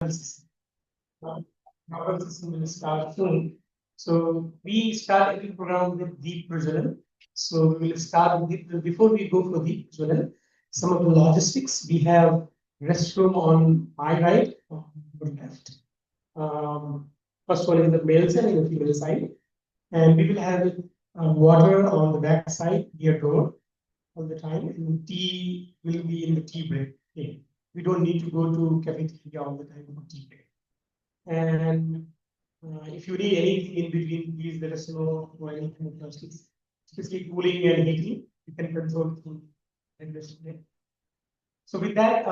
water system. Water system will start soon. So we start every program with deep prajalan. So we will start with before we go for deep prajalan, some of the logistics. We have restroom on my right, on the left. First one is the male side and the female side, and we will have water on the back side near door all the time, and tea will be in the tea break. Okay. We don't need to go to cafeteria all the time for tea break. And if you need anything in between, please let us know for any kind of logistics, especially cooling and heating. You can control through and so with that,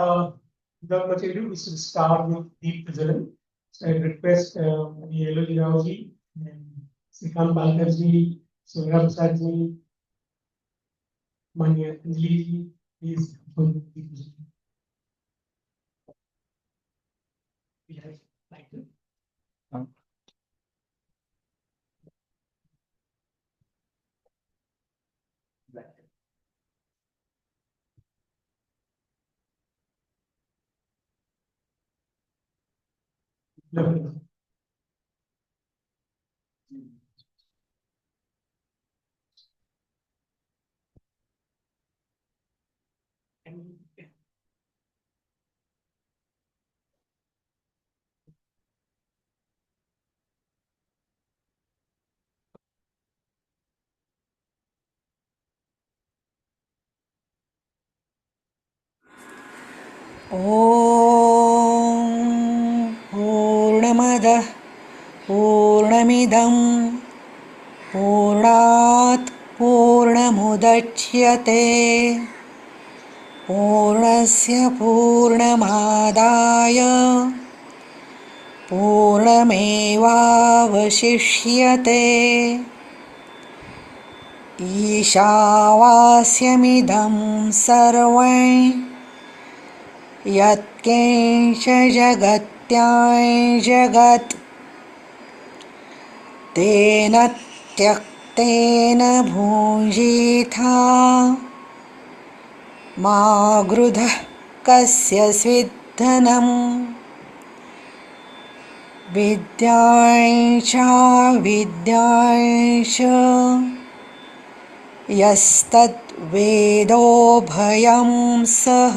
without much ado, we should start with deep prajalan. So I request the Yellow Rauji and Srikant Balkarji, Surab Sarji, Manya Anjali, please for the deep prajalan. We have like to. No. ॐ पूर्णमदः पूर्णमिदं पूर्णात् पूर्णमुदच्यते पूर्णस्य पूर्णमादाय पूर्णमेवावशिष्यते ईशावास्यमिदं सर्वं यत्किञ्च जगत्यां जगत् तेन त्यक्तेन भुञ्जीथा मा गृधः कस्य स्विद्धनम् विद्यां च विद्यां च यस्तद्वेदो भयं सः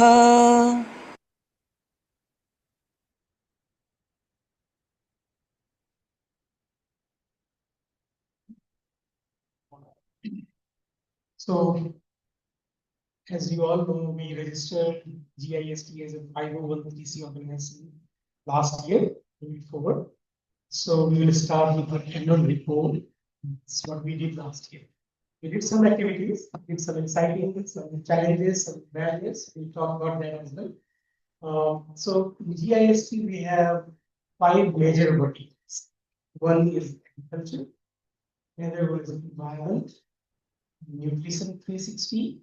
So, as you all know, we registered GIST as a 501c organization last year, moving forward. So we will start with the annual report. That's what we did last year. We did some activities, did some exciting things, some challenges, some barriers. We'll talk about that as well. So in GIST, we have 5 major verticals. One is agriculture, another one is environment, nutrition 360,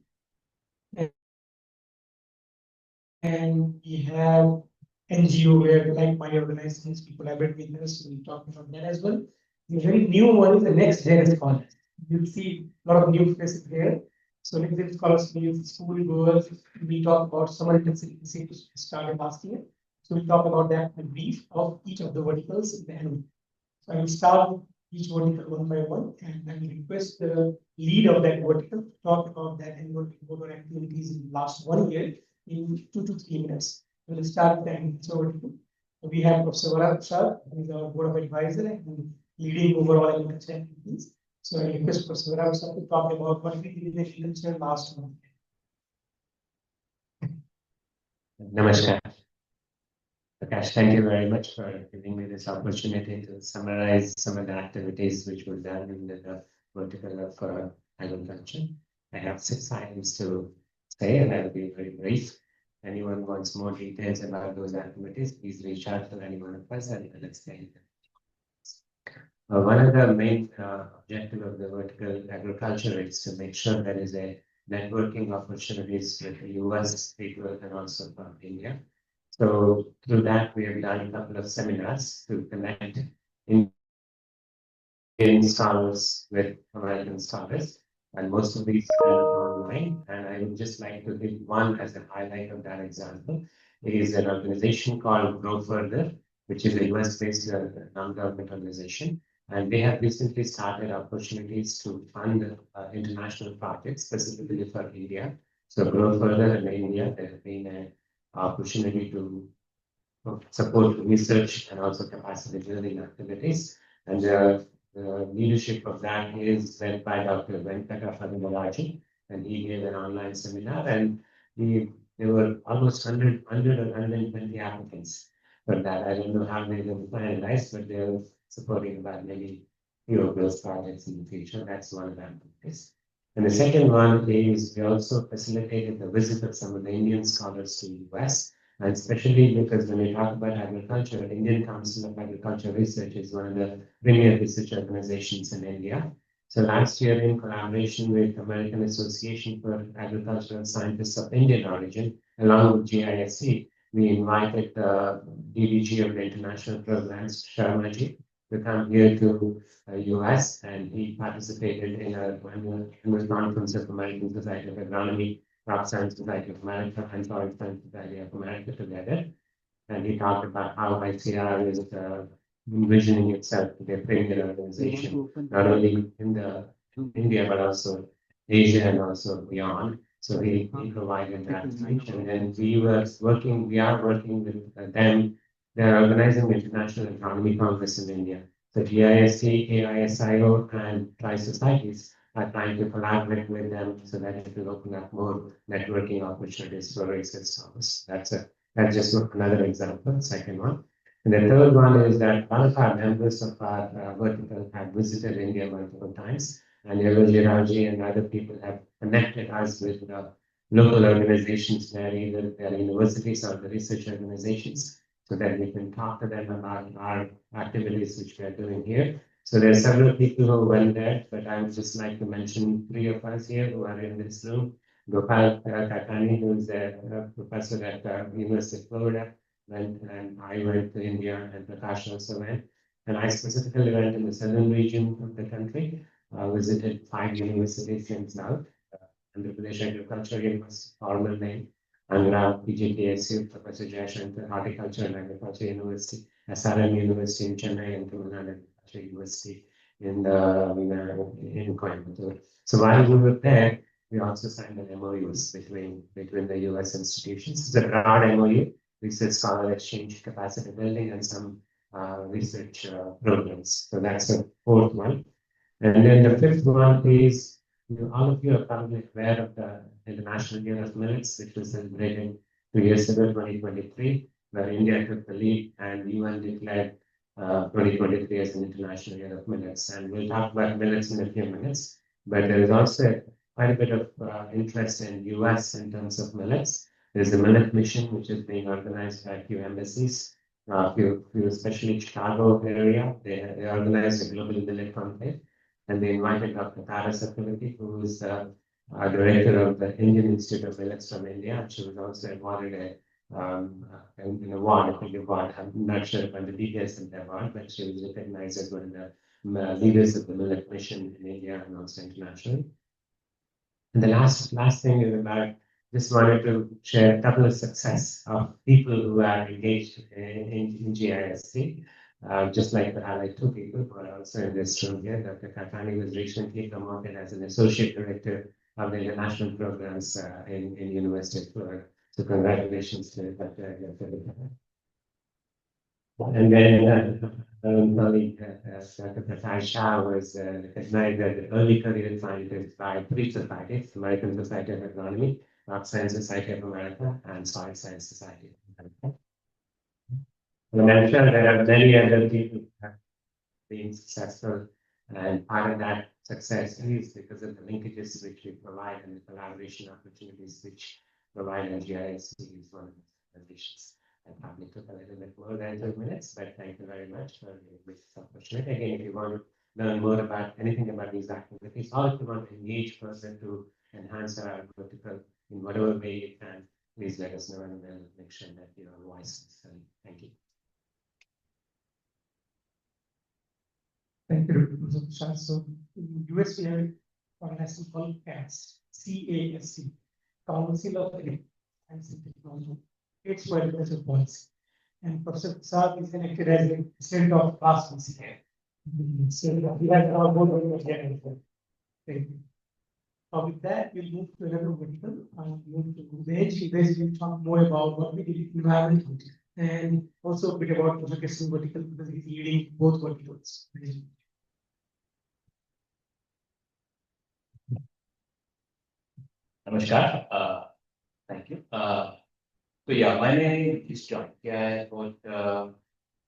and we have NGO where like my organizations we collaborate with us. So we'll talk about that as well. The very new one is the next gen scholars. You'll see a lot of new faces there. So next gen scholars means school goers. We talk about summer intensity started last year. So we'll talk about that in brief of each of the verticals in the annual. So I will start each vertical one by one, and I will request the lead of that vertical to talk about that annual report or activities in the last 1 year in 2 to 3 minutes. We'll start with the agriculture vertical. We have Professor Varad Shah, who is our board of advisor and leading overall agriculture activities. So I request Professor Varad Shah to talk about what we did in agriculture last month. Namaskar. Prakash, thank you very much for giving me this opportunity to summarize some of the activities which were done in the vertical of agriculture. I have 6 items to say, and I'll be very brief. Anyone wants more details about those activities, please reach out to any one of us and let's take them. One of the main objective of the vertical agriculture is to make sure there is a networking opportunities with the US people and also from India. So through that, we have done a couple of seminars to connect Indian scholars with American scholars, and most of these are online. And I would just like to give one as a highlight of that example. It is an organization called Grow Further, which is a US-based non-government organization. And they have recently started opportunities to fund international projects specifically for India. So grow further in India, there has been an opportunity to support research and also capacity building activities. And the leadership of that is led by Dr. Venkata Padamarajan, and he gave an online seminar, and there were almost 100 or 120 applicants for that. I don't know how they will finalize, but they're supporting about maybe few of those projects in the future. That's one of the activities. And the second one is we also facilitated the visit of some of the Indian scholars to the US. And especially because when we talk about agriculture, the Indian Council of Agriculture Research is one of the premier research organizations in India. So last year, in collaboration with American Association for Agricultural Scientists of Indian origin, along with GISC, we invited the DDG of the International Programs, Sharmaji, to come here to US, and he participated in a annual conference of American Society of Agronomy, Crop Science Society of America, and Soil Science Society of America together. And he talked about how ICR is envisioning itself to be a premier organization, not only in India, but also Asia and also beyond. So he provided that. And then we are working with them. They're organizing the International Agronomy Congress in India. So GISC, AISIO, and Tri-Societies are trying to collaborate with them so that it will open up more networking opportunities for research scholars. That's just another example, second one. And the third one is that one of our members of our vertical have visited India multiple times, and Yogi Raji and other people have connected us with local organizations there, either their universities or the research organizations, so that we can talk to them about our activities which we are doing here. So there are several people who went there, but I would just like to mention three of us here who are in this room. Gopal Kakani, who is a professor at University of Florida, went, and I went to India, and Prakash also went. And I specifically went in the southern region of the country, visited 5 universities in South, Andhra Pradesh Agriculture University, formal name, Andhra PGTSU, Professor Jayashankar, Horticulture and Agriculture University, SRM University in Chennai, and Tamil Nadu Agriculture University in Coimbatore. So while we were there, we also signed an MOUs between the US institutions. It's a broad MOU, research scholar exchange, capacity building, and some research programs. So that's the fourth one. And then the fifth one is, all of you are probably aware of the International Year of Millets, which was celebrated 2 years ago, 2023, where India took the lead and UN declared 2023 as an International Year of Millets. And we'll talk about millets in a few minutes, but there is also quite a bit of interest in US in terms of millets. There's a millet mission, which is being organized by a few embassies, especially Chicago area. They organized a global millet conclave, and they invited Dr. Tara Satyavati, who is the director of the Indian Institute of Millets from India. She was also awarded an award, a big award. I'm not sure about the details of the award, but she was recognized as one of the leaders of the millet mission in India and also internationally. And the last thing is about, just wanted to share a couple of success of people who are engaged in GISC. Just like to highlight two people who are also in this room here. Dr. Kakani was recently promoted as an associate director of the international programs in University of Florida. So congratulations to Dr. And then colleague, Dr. Prakash Shah was recognized as the early career scientist by 3 societies: American Society of Agronomy, Crop Science Society of America, and Soil Science Society of America. And I'm sure there are many other people who have been successful, and part of that success is because of the linkages which we provide and the collaboration opportunities which provide, and GISC is one of the conditions. I probably took a little bit more than 2 minutes, but thank you very much for this opportunity. Again, if you want to learn more about anything about these activities, or if you want to engage further to enhance our vertical in whatever way you can, please let us know, and we'll make sure that your voice is heard. Thank you. Thank you, Professor Shah. So, in US, we have an organization called CAST, Council of Science and Technology. It's for agriculture policy. and Professor Prasad is elected as the president of class here. So we have our board members here. Thank you. With that, we'll move to another vertical and move to Veg. Veg will talk more about what we did in environment and also a bit about education vertical because he's leading both verticals. Namaskar. Thank you. So yeah, my name is John. Yeah, I got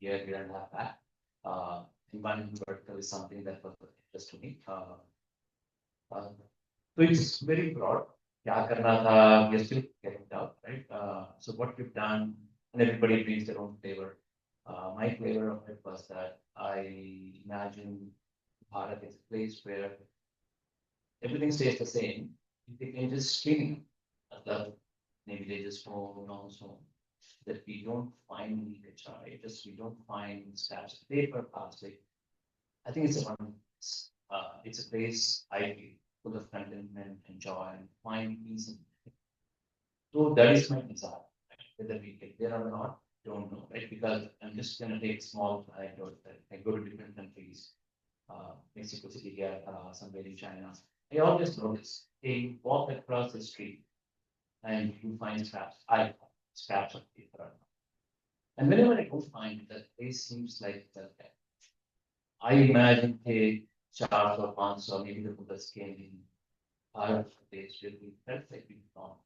year and a half back. Environment vertical is something that was of interest to me. So it's very broad. क्या करना था, we are still getting it out, right? So what we've done, and everybody brings their own flavor. My flavor of it was that I imagine Bharat is a place where everything stays the same. If they can just clean up, maybe they just go on so that we don't find leakage, right? Just we don't find scraps of paper, plastic. I think it's a wonderful place. It's a place I feel full of contentment and joy and find peace in it. So that is my desire. Right? Whether we get there or not, don't know, right? Because I'm just gonna take small anecdotes. I go to different countries, Mexico City here, somewhere in China. I always notice they walk across the street and you find scraps. I find scraps of paper. And whenever I go find that place seems like that. I imagine Charles or Pans or maybe the Buddhas came in our place where we felt like we belong.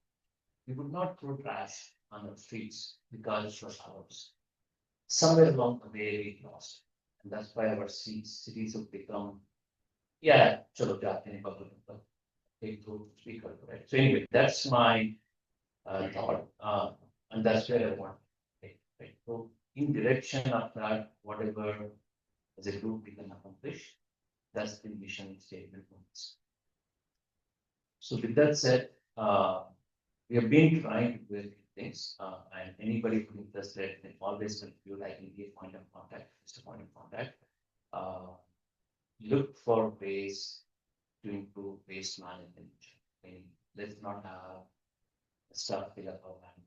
We would not throw trash on the streets because it was ours. Somewhere along the way we lost. And that's why our cities have become, yeah, chalo jate hain public, take to speaker, right? So anyway, that's my thought. And that's where I want to take, right? So in direction of that, whatever as a group we can accomplish, that's the mission statement. So with that said, we have been trying to do things, and anybody who's interested can always contribute. I can be a point of contact, just a point of contact. Look for ways to improve waste management. I mean, let's not have stuff fill up our land.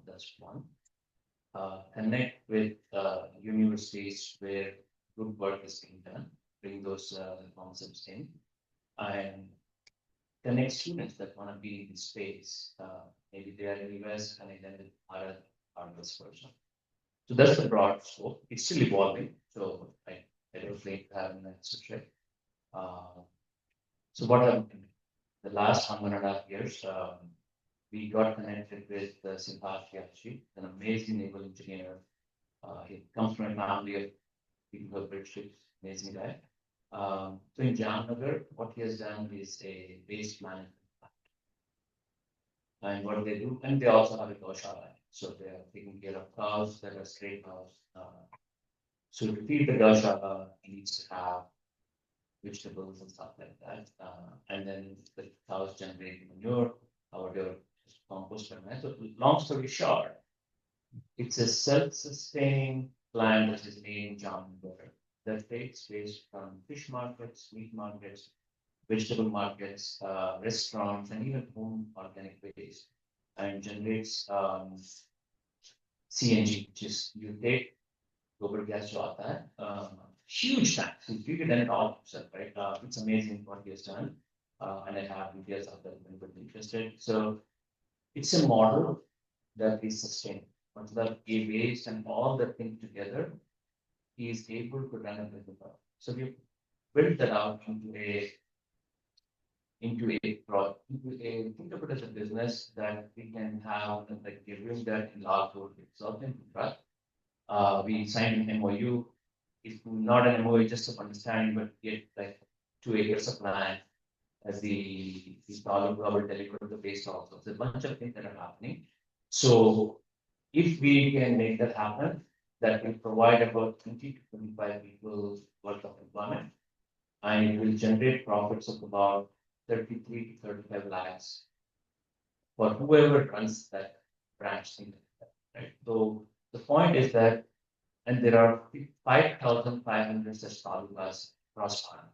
That's one. Connect with universities where good work is being done, bring those concepts in, and connect students that want to be in this space. Maybe they are in the US and then with Bharat or vice versa. So that's the broad scope. It's still evolving. So I don't think to have an answer straight. So what happened? The last 1.5 years, we got connected with Siddharth Yachi, an amazing naval engineer. He comes from a family of people who are British, amazing guy. So in Jamnagar, what he has done is a waste management plant. And what they do, and they also have a gaushala. So they are taking care of cows that are stray cows. So to feed the gaushala, he needs to have vegetables and stuff like that. And then the cows generate manure, our compost fertilizer. So long story short, it's a self-sustaining plant that is in Jamnagar that takes waste from fish markets, meat markets, vegetable markets, restaurants, and even home organic waste, and generates CNG, which is you take gobar gas jo aata hai, huge tanks. You treat it and it all himself, right? It's amazing what he has done, and I have details of that if anybody interested. So it's a model that is sustainable. Once the waste and all the things together, he is able to run a business. So we built that out into a product, think of it as a business that we can have, like giving that in large result in trust. We signed an MOU. It's not an MOU just of understanding, but get like 2 acres of land as the solid will deliver the waste also. There's a bunch of things that are happening. So if we can make that happen, that will provide about 20 to 25 people worth of employment, and it will generate profits of about 33 to 35 lakhs for whoever runs that branch thing, right? So the point is that, and there are 5,500 such talukas across Bharat.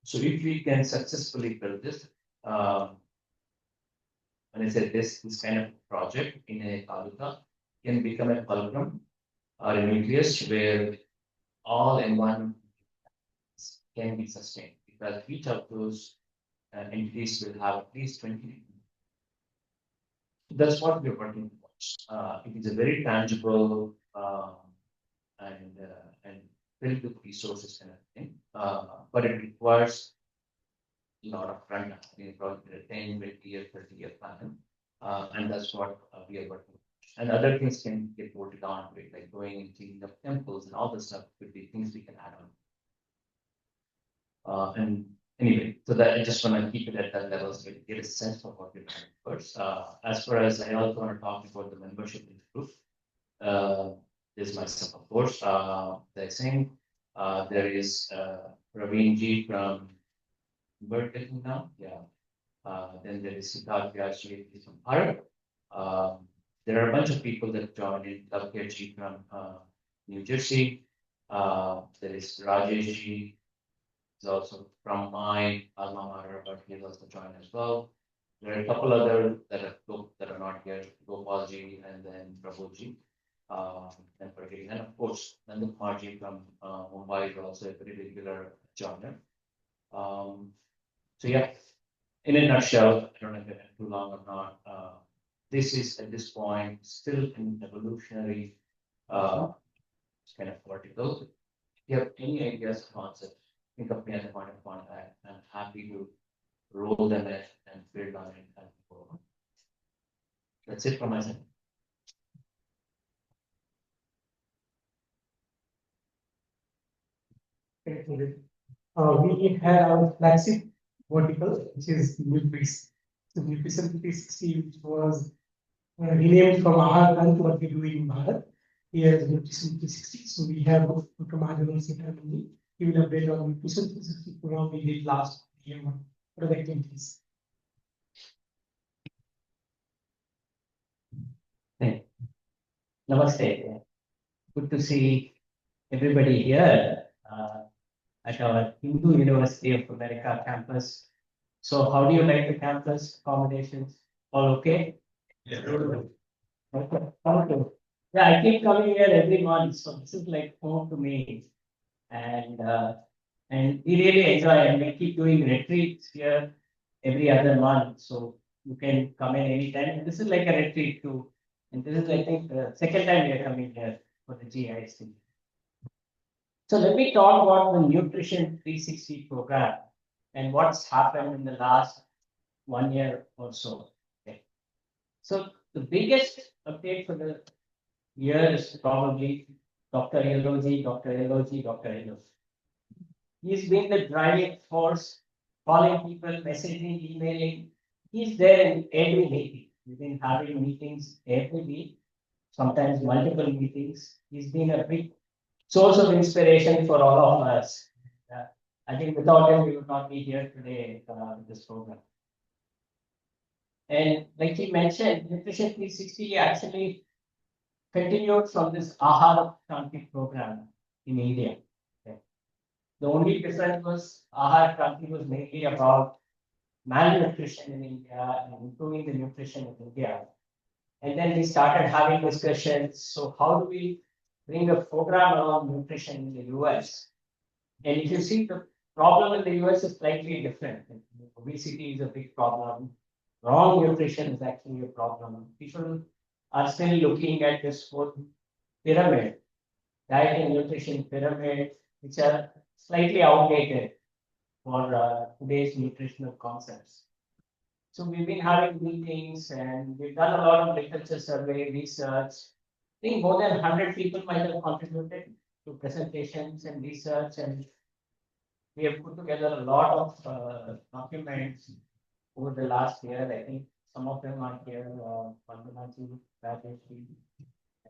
So if we can successfully build this, when I said this kind of project in a taluka can become a fulcrum or a nucleus where all environment can be sustained, because each of those entities will have at least 20. That's what we're working towards. It is a very tangible and filled with resources and everything, but it requires a lot of run, probably a 10, 20-year, 30-year plan, and that's what we are working. And other things can get bolted on to it, like going and cleaning up temples and all this stuff could be things we can add on. And anyway, so that I just want to keep it at that level so we get a sense of what we're doing first. As far as I also want to talk about the membership in the group, there's myself, of course, the same. There is Raveen Ji from Berkeley now, yeah. Then there is Siddharth Vyasji from Bharat. There are a bunch of people that joined in. Lavkir Ji from New Jersey. There is Rajesh Ji, is also from my alma mater, but he has also joined as well. There are a couple other that are not here, Gopal Ji and then Prabhu Ji. And of course, Nandan Kumar Ji from Mumbai is also a very regular joiner. So yeah, in a nutshell, I don't know if it's too long or not. This is at this point still an evolutionary kind of vertical. If you have any ideas, concepts, think of me as a point of contact. I'm happy to roll them in and build on it and go on. That's it from my side. We have our flagship vertical, which is Nutris. So Nutrition 360, which was renamed from Ahar Kant, what we do in Bharat. Here is Nutrition 360. So we have Dr. Mahajan Sitaramanji. He will update on Nutrition 360 program we did last year. What are the activities? Hey. Namaste. Good to see everybody here at our Hindu University of America campus. So how do you like the campus accommodations? All okay? Yeah. Okay. Okay. Yeah, I keep coming here every month, so this is like home to me. And we really enjoy and we keep doing retreats here every other month. So you can come in anytime. And this is like a retreat too. And this is, I think, the second time we are coming here for the GIST. So let me talk about the Nutrition 360 program and what's happened in the last 1 year or so. Okay. So the biggest update for the year is probably Dr. Eloji, Dr. Eloji, Dr. Eloji. He's been the driving force, calling people, messaging, emailing. He's there in every meeting. We've been having meetings every week, sometimes multiple meetings. He's been a big source of inspiration for all of us. I think without him, we would not be here today with this program. And like he mentioned, Nutrition 360 actually continued from this Ahar Kranti program in India. Okay. The only difference was Ahar Kranti was mainly about malnutrition in India and improving the nutrition in India. And then we started having discussions. So how do we bring a program around nutrition in the US? And if you see, the problem in the US is slightly different. Obesity is a big problem. Wrong nutrition is actually a problem. People are still looking at this whole pyramid, diet and nutrition pyramid, which are slightly outdated for today's nutritional concepts. So we've been having meetings and we've done a lot of literature survey, research. I think more than 100 people might have contributed to presentations and research, and we have put together a lot of documents over the last year. I think some of them are here, Vandanaji, Rajeshji,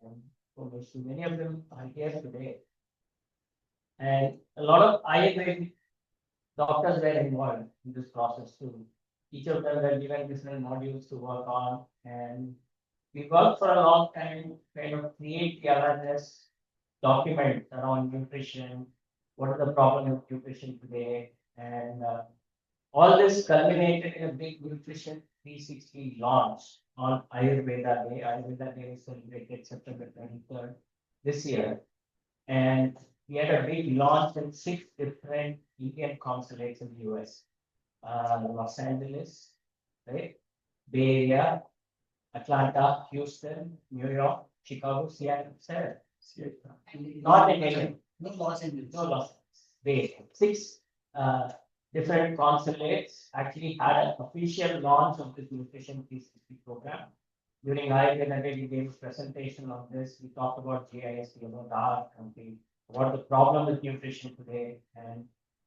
and Komeshi. Many of them are here today. And a lot of IIT doctors were involved in this process too. Each of them were given different modules to work on, and we worked for a long time to kind of create the awareness document around nutrition, what are the problems with nutrition today, and all this culminated in a big Nutrition 360 launch on Ayurveda Day. Ayurveda Day is celebrated September 23rd. this year. And we had a big launch in 6 different Indian consulates in the US. Los Angeles, right? Bay Area, Atlanta, Houston, New York, Chicago, Seattle, 7. Not in India. No Los Angeles. No Los Angeles. Bay Area. 6 different consulates actually had an official launch of this nutrition 360 program. During IIT, we gave a presentation on this. We talked about GIST, about our country, what the problem with nutrition today, and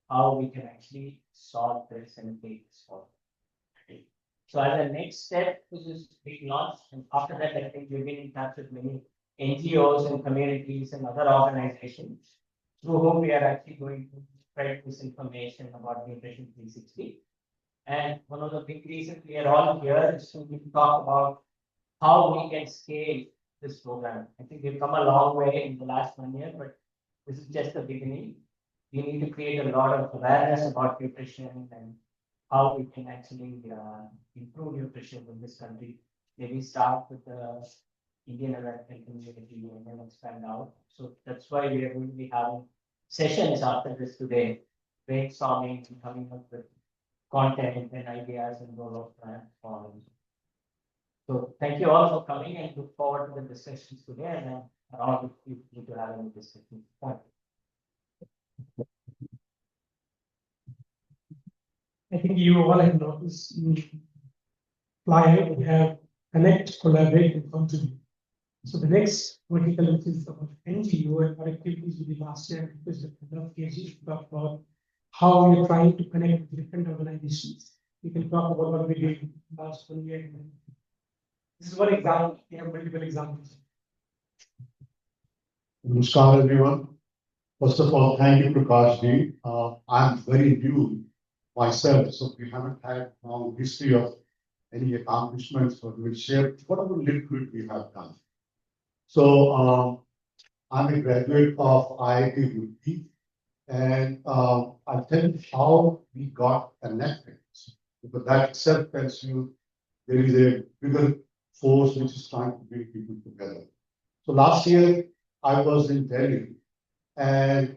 how we can actually solve this and take this forward. So as a next step to this big launch, and after that, I think we've been in touch with many NGOs and communities and other organizations through whom we are actually going to spread this information about Nutrition 360. And one of the big reasons we are all here is to talk about how we can scale this program. I think we've come a long way in the last 1 year, but this is just the beginning. We need to create a lot of awareness about nutrition and how we can actually improve nutrition in this country. Maybe start with the Indian American community and then expand out. So that's why we are going to be having sessions after this today, brainstorming and coming up with content and ideas and roll-out plans for it. So thank you all for coming and look forward to the discussions today, and then around if you need to have any discussions. I think you all have noticed in flyer we have connect, collaborate, and contribute. So the next vertical is about NGO and our activities we did last year, because the enough cases to talk about how we are trying to connect with different organizations. We can talk about what we did last 1 year. This is one example. We have multiple examples. Namaskar, everyone. First of all, thank you, Prakash ji. I'm very new myself, so we haven't had a long history of any accomplishments, but we'll share whatever little bit we have done. So I'm a graduate of IIT Roorkee, and I'll tell you how we got connected, because that itself tells you there is a bigger force which is trying to bring people together. So last year I was in Delhi, and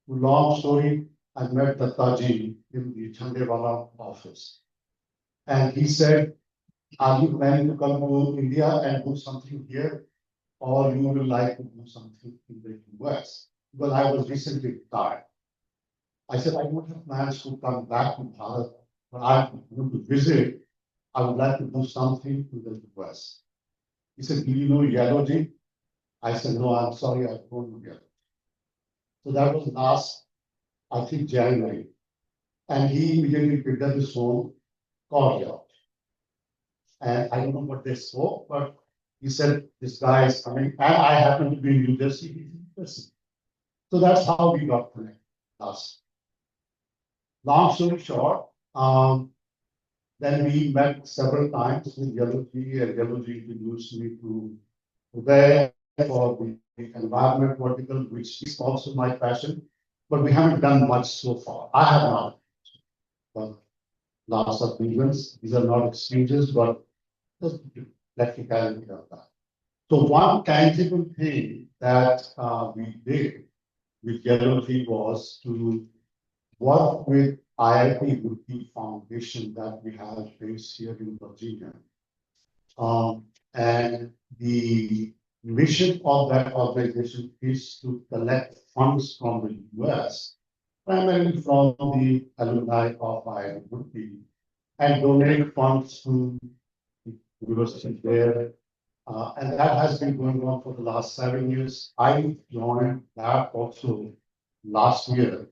long story, I met Dattaji in the Chandewala office. And he said, are you planning to come to India and do something here, or you would like to do something in the US? Because I was recently retired. I said, I don't have plans to come back to Bharat, but I'm going to visit. I would like to do something in the US. He said, do you know Yellowji? I said, no, I'm sorry, I don't know Yellowji. So that was last, I think, January. And he immediately picked up his phone, called out. And I don't know what they spoke, but he said, this guy is coming. And I happen to be in New Jersey. He's in New Jersey. So that's how we got connected last. Long story short, then we met several times with Yellowji, and Yellowji introduced me to Innovate for the environment vertical, which is also my passion. But we haven't done much so far. I have not. But lots of reasons. These are not excuses, but just practicality of that. So one tangible thing that we did with Yellowji was to work with IIT Roorkee Foundation that we have based here in Virginia. And the mission of that organization is to collect funds from the US, primarily from the alumni of IIT Roorkee, and donate funds to the university there. And that has been going on for the last 7 years. I joined that also last year.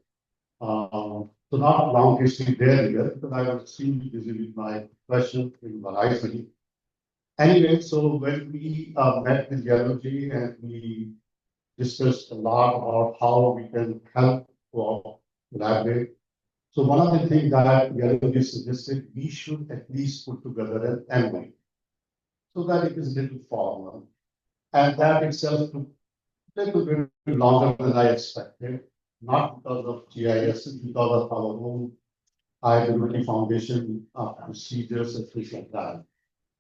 So not a long history there either, because I was extremely busy with my question in Verizon. Anyway, so when we met with Yellowji and we discussed a lot about how we can help or collaborate. So one of the things that Yellowji suggested, we should at least put together an MOU, so that it is a little formal. And that itself took a little bit longer than I expected. Not because of GIS, because of our own IIT Foundation procedures and things like that.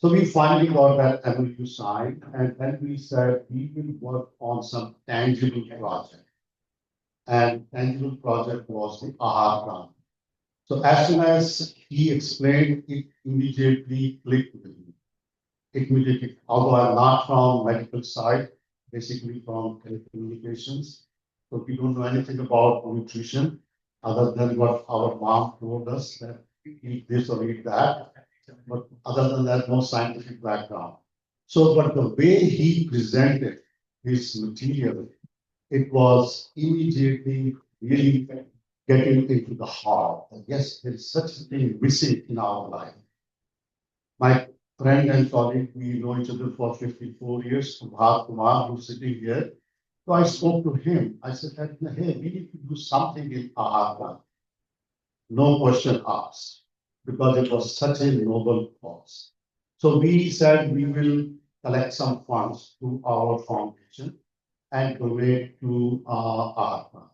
So we finally got that MOU signed, and then we said we will work on some tangible project. And tangible project was the AHA grant. So as soon as he explained, it immediately clicked with me. It immediately, although I'm not from medical side, basically from telecommunications. So we don't know anything about nutrition other than what our mom told us that eat this or eat that. But other than that, no scientific background. So, but the way he presented his material, it was immediately really getting into the heart. And yes, there is such a thing missing in our life. My friend and colleague, we know each other for 54 years, Subhat Kumar, who's sitting here. So I spoke to him. I said, hey, we need to do something in Ahar. No question asked, because it was such a noble cause. So we said we will collect some funds to our foundation and donate to Ahar,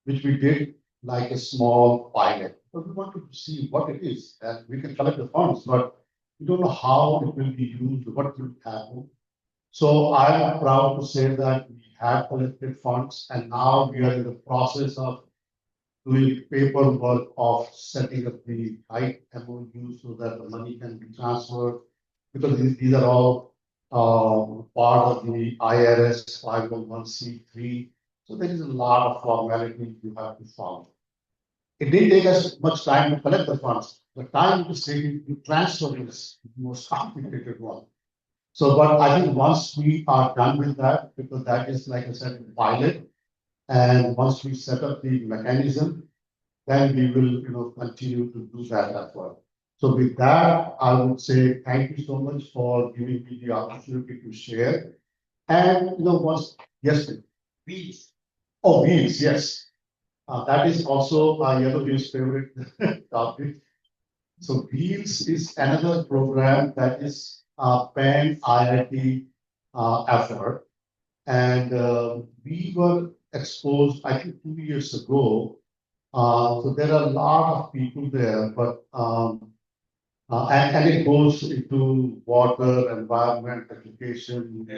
which we did like a small pilot. But we wanted to see what it is, and we can collect the funds, but we don't know how it will be used, what will happen. So I'm proud to say that we have collected funds, and now we are in the process of doing paperwork of setting up the right MOU so that the money can be transferred, because these are all part of the IRS 501c3. So there is a lot of formality you have to follow. It didn't take us much time to collect the funds. The time it is taking to transfer is the most complicated one. So, but I think once we are done with that, because that is, like I said, a pilot, and once we set up the mechanism, then we will, continue to do that effort. So with that, I would say thank you so much for giving me the opportunity to share. And once, yes, wheels. Oh, wheels, yes. That is also Yellowview's favorite topic. So wheels is another program that is a pan IIT effort, and we were exposed, I think, 2 years ago. So there are a lot of people there, but and it goes into water, environment, education,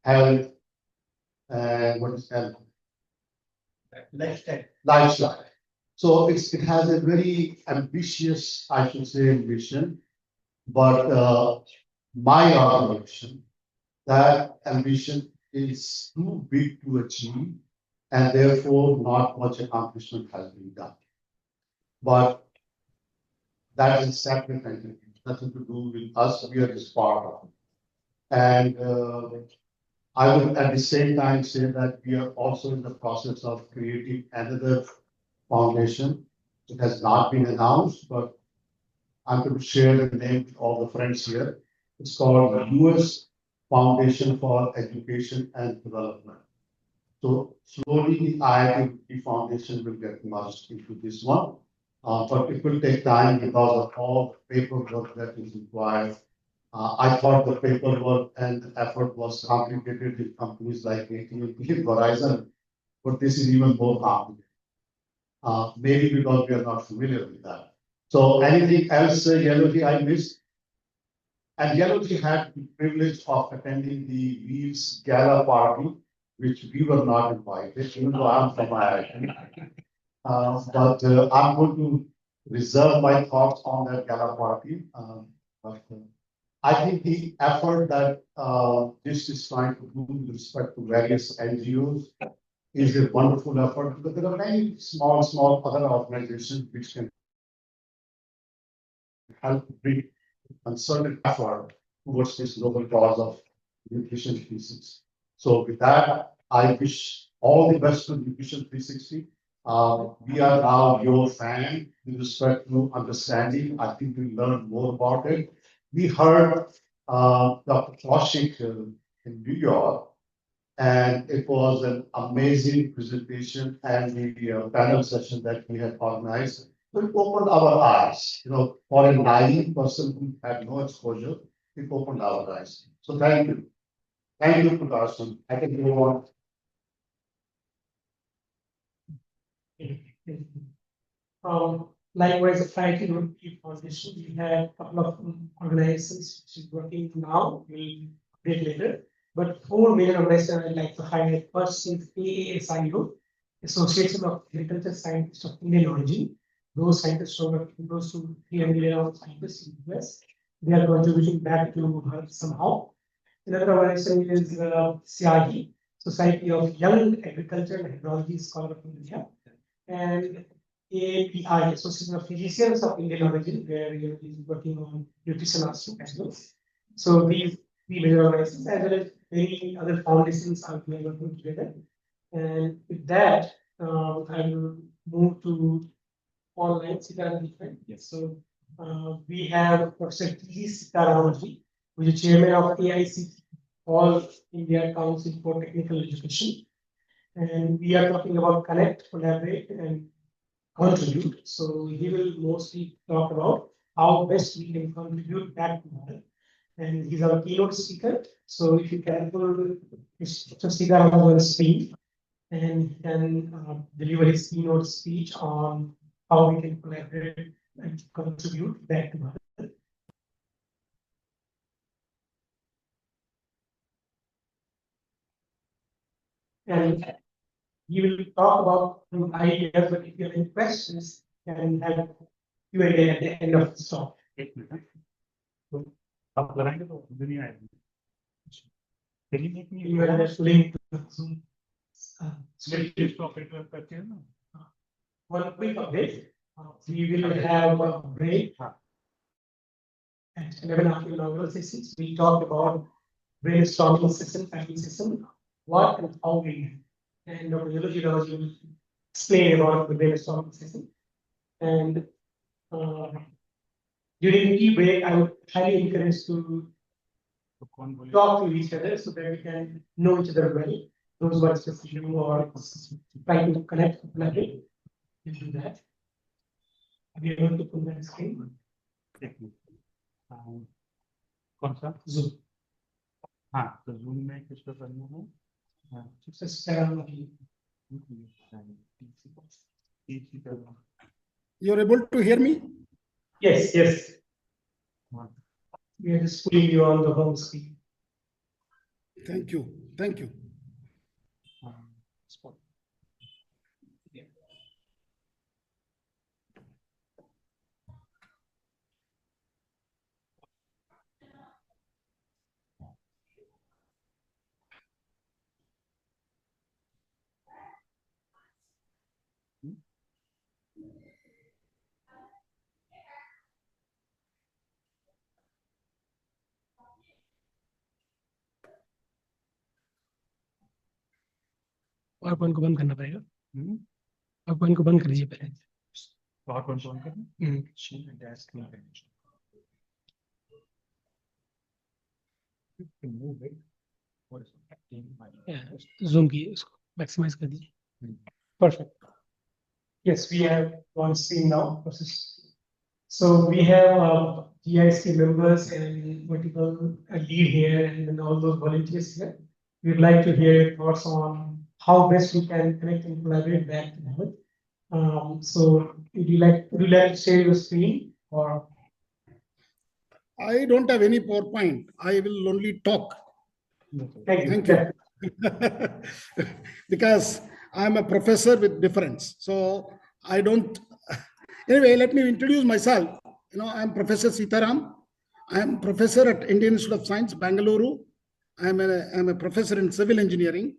health, and what is health? Lifestyle. So it has a very ambitious, I should say, mission. But my observation, that ambition is too big to achieve, and therefore not much accomplishment has been done. But that is a separate entity, nothing to do with us. We are just part of it. And I would at the same time say that we are also in the process of creating another foundation. It has not been announced, but I'm going to share the name with all the friends here. It's called the US Foundation for Education and Development. So slowly the IIT Foundation will get merged into this one. But it will take time because of all the paperwork that is required. I thought the paperwork and the effort was complicated with companies like AT&T and Verizon, but this is even more complicated. Maybe because we are not familiar with that. So anything else, Yellowji, I missed? And Yellowji had the privilege of attending the Wheels Gala party, which we were not invited, even though I'm from IIT. But I'm going to reserve my thoughts on that gala party. I think the effort that this is trying to do with respect to various NGOs is a wonderful effort, because there are many small other organizations which can help bring concerted effort towards this noble cause of Nutrition 360. So with that, I wish all the best to Nutrition 360. We are now your fan with respect to understanding. I think we learned more about it. We heard Dr. Kaushik in New York, and it was an amazing presentation and the panel session that we had organized. It opened our eyes, for a naive person who had no exposure, it opened our eyes. So thank you. Thank you, Prakash. I can go on. Likewise, the Friday Rotary Foundation, we have a couple of organizations which is working now, we'll update later. But four major organizations I'd like to highlight. First is AASIO, Association of Agricultural Scientists of Indian Origin. Those scientists are working close to 300 scientists in the US. They are contributing back to Earth somehow. Another organization is SIAGI, Society of Young Agriculture and Technology Scholars of India. And AAPI, Association of Physicians of Indian Origin, where he is working on nutrition also as well. So these three major organizations, as well as many other foundations, are working together. And with that, I will move to online Sitaram. Yes. So we have Professor T. Sitaram, who is the chairman of AICT, All India Council for Technical Education. And we are talking about connect, collaborate, and contribute. So he will mostly talk about how best we can contribute back to model. And he's our keynote speaker. So if you can pull Mr. Sitaram on screen, and he can deliver his keynote speech on how we can collaborate and contribute back to model. And he will talk about some ideas, but if you have any questions, you can have Q&A at the end of the talk. आप लगाएंगे तो दुनिया आएगी. Can you make me You will just link to the Zoom. Next operator करते हैं ना. One quick update. We will have a break at 11 after inaugural sessions. We talked about brainstorming session, planning session, what and how we do. And Dr. Yogi will explain about the brainstorming session. And during the tea break, I would highly encourage to talk to each other so that we can know each other well. Those who are specifically new or trying to connect with another, you do that. Are you able to put that screen? कौन सा? Zoom. हाँ, तो Zoom में किस पे करना है? हाँ, Just around You're able to hear me? Yes, yes. We are just putting you on the home screen. Thank you. Thank you. Spot. Yeah. और पॉइंट को बंद करना पड़ेगा. अब पॉइंट को बंद कर दीजिए पहले. PowerPoint on करना. That's clear. You can move it. What is it? Zoom की उसको maximize कर दीजिए. Perfect. Yes, we have one screen now. So we have GIC members and vertical lead here, and then all those volunteers here. We'd like to hear your thoughts on how best we can connect and collaborate back together. So would you like to share your screen or? I don't have any PowerPoint. I will only talk. Thank you. Because I'm a professor with difference. So I don't. Anyway, let me introduce myself. I'm Professor Sitaram. I'm professor at Indian Institute of Science, Bangalore. I'm a professor in civil engineering.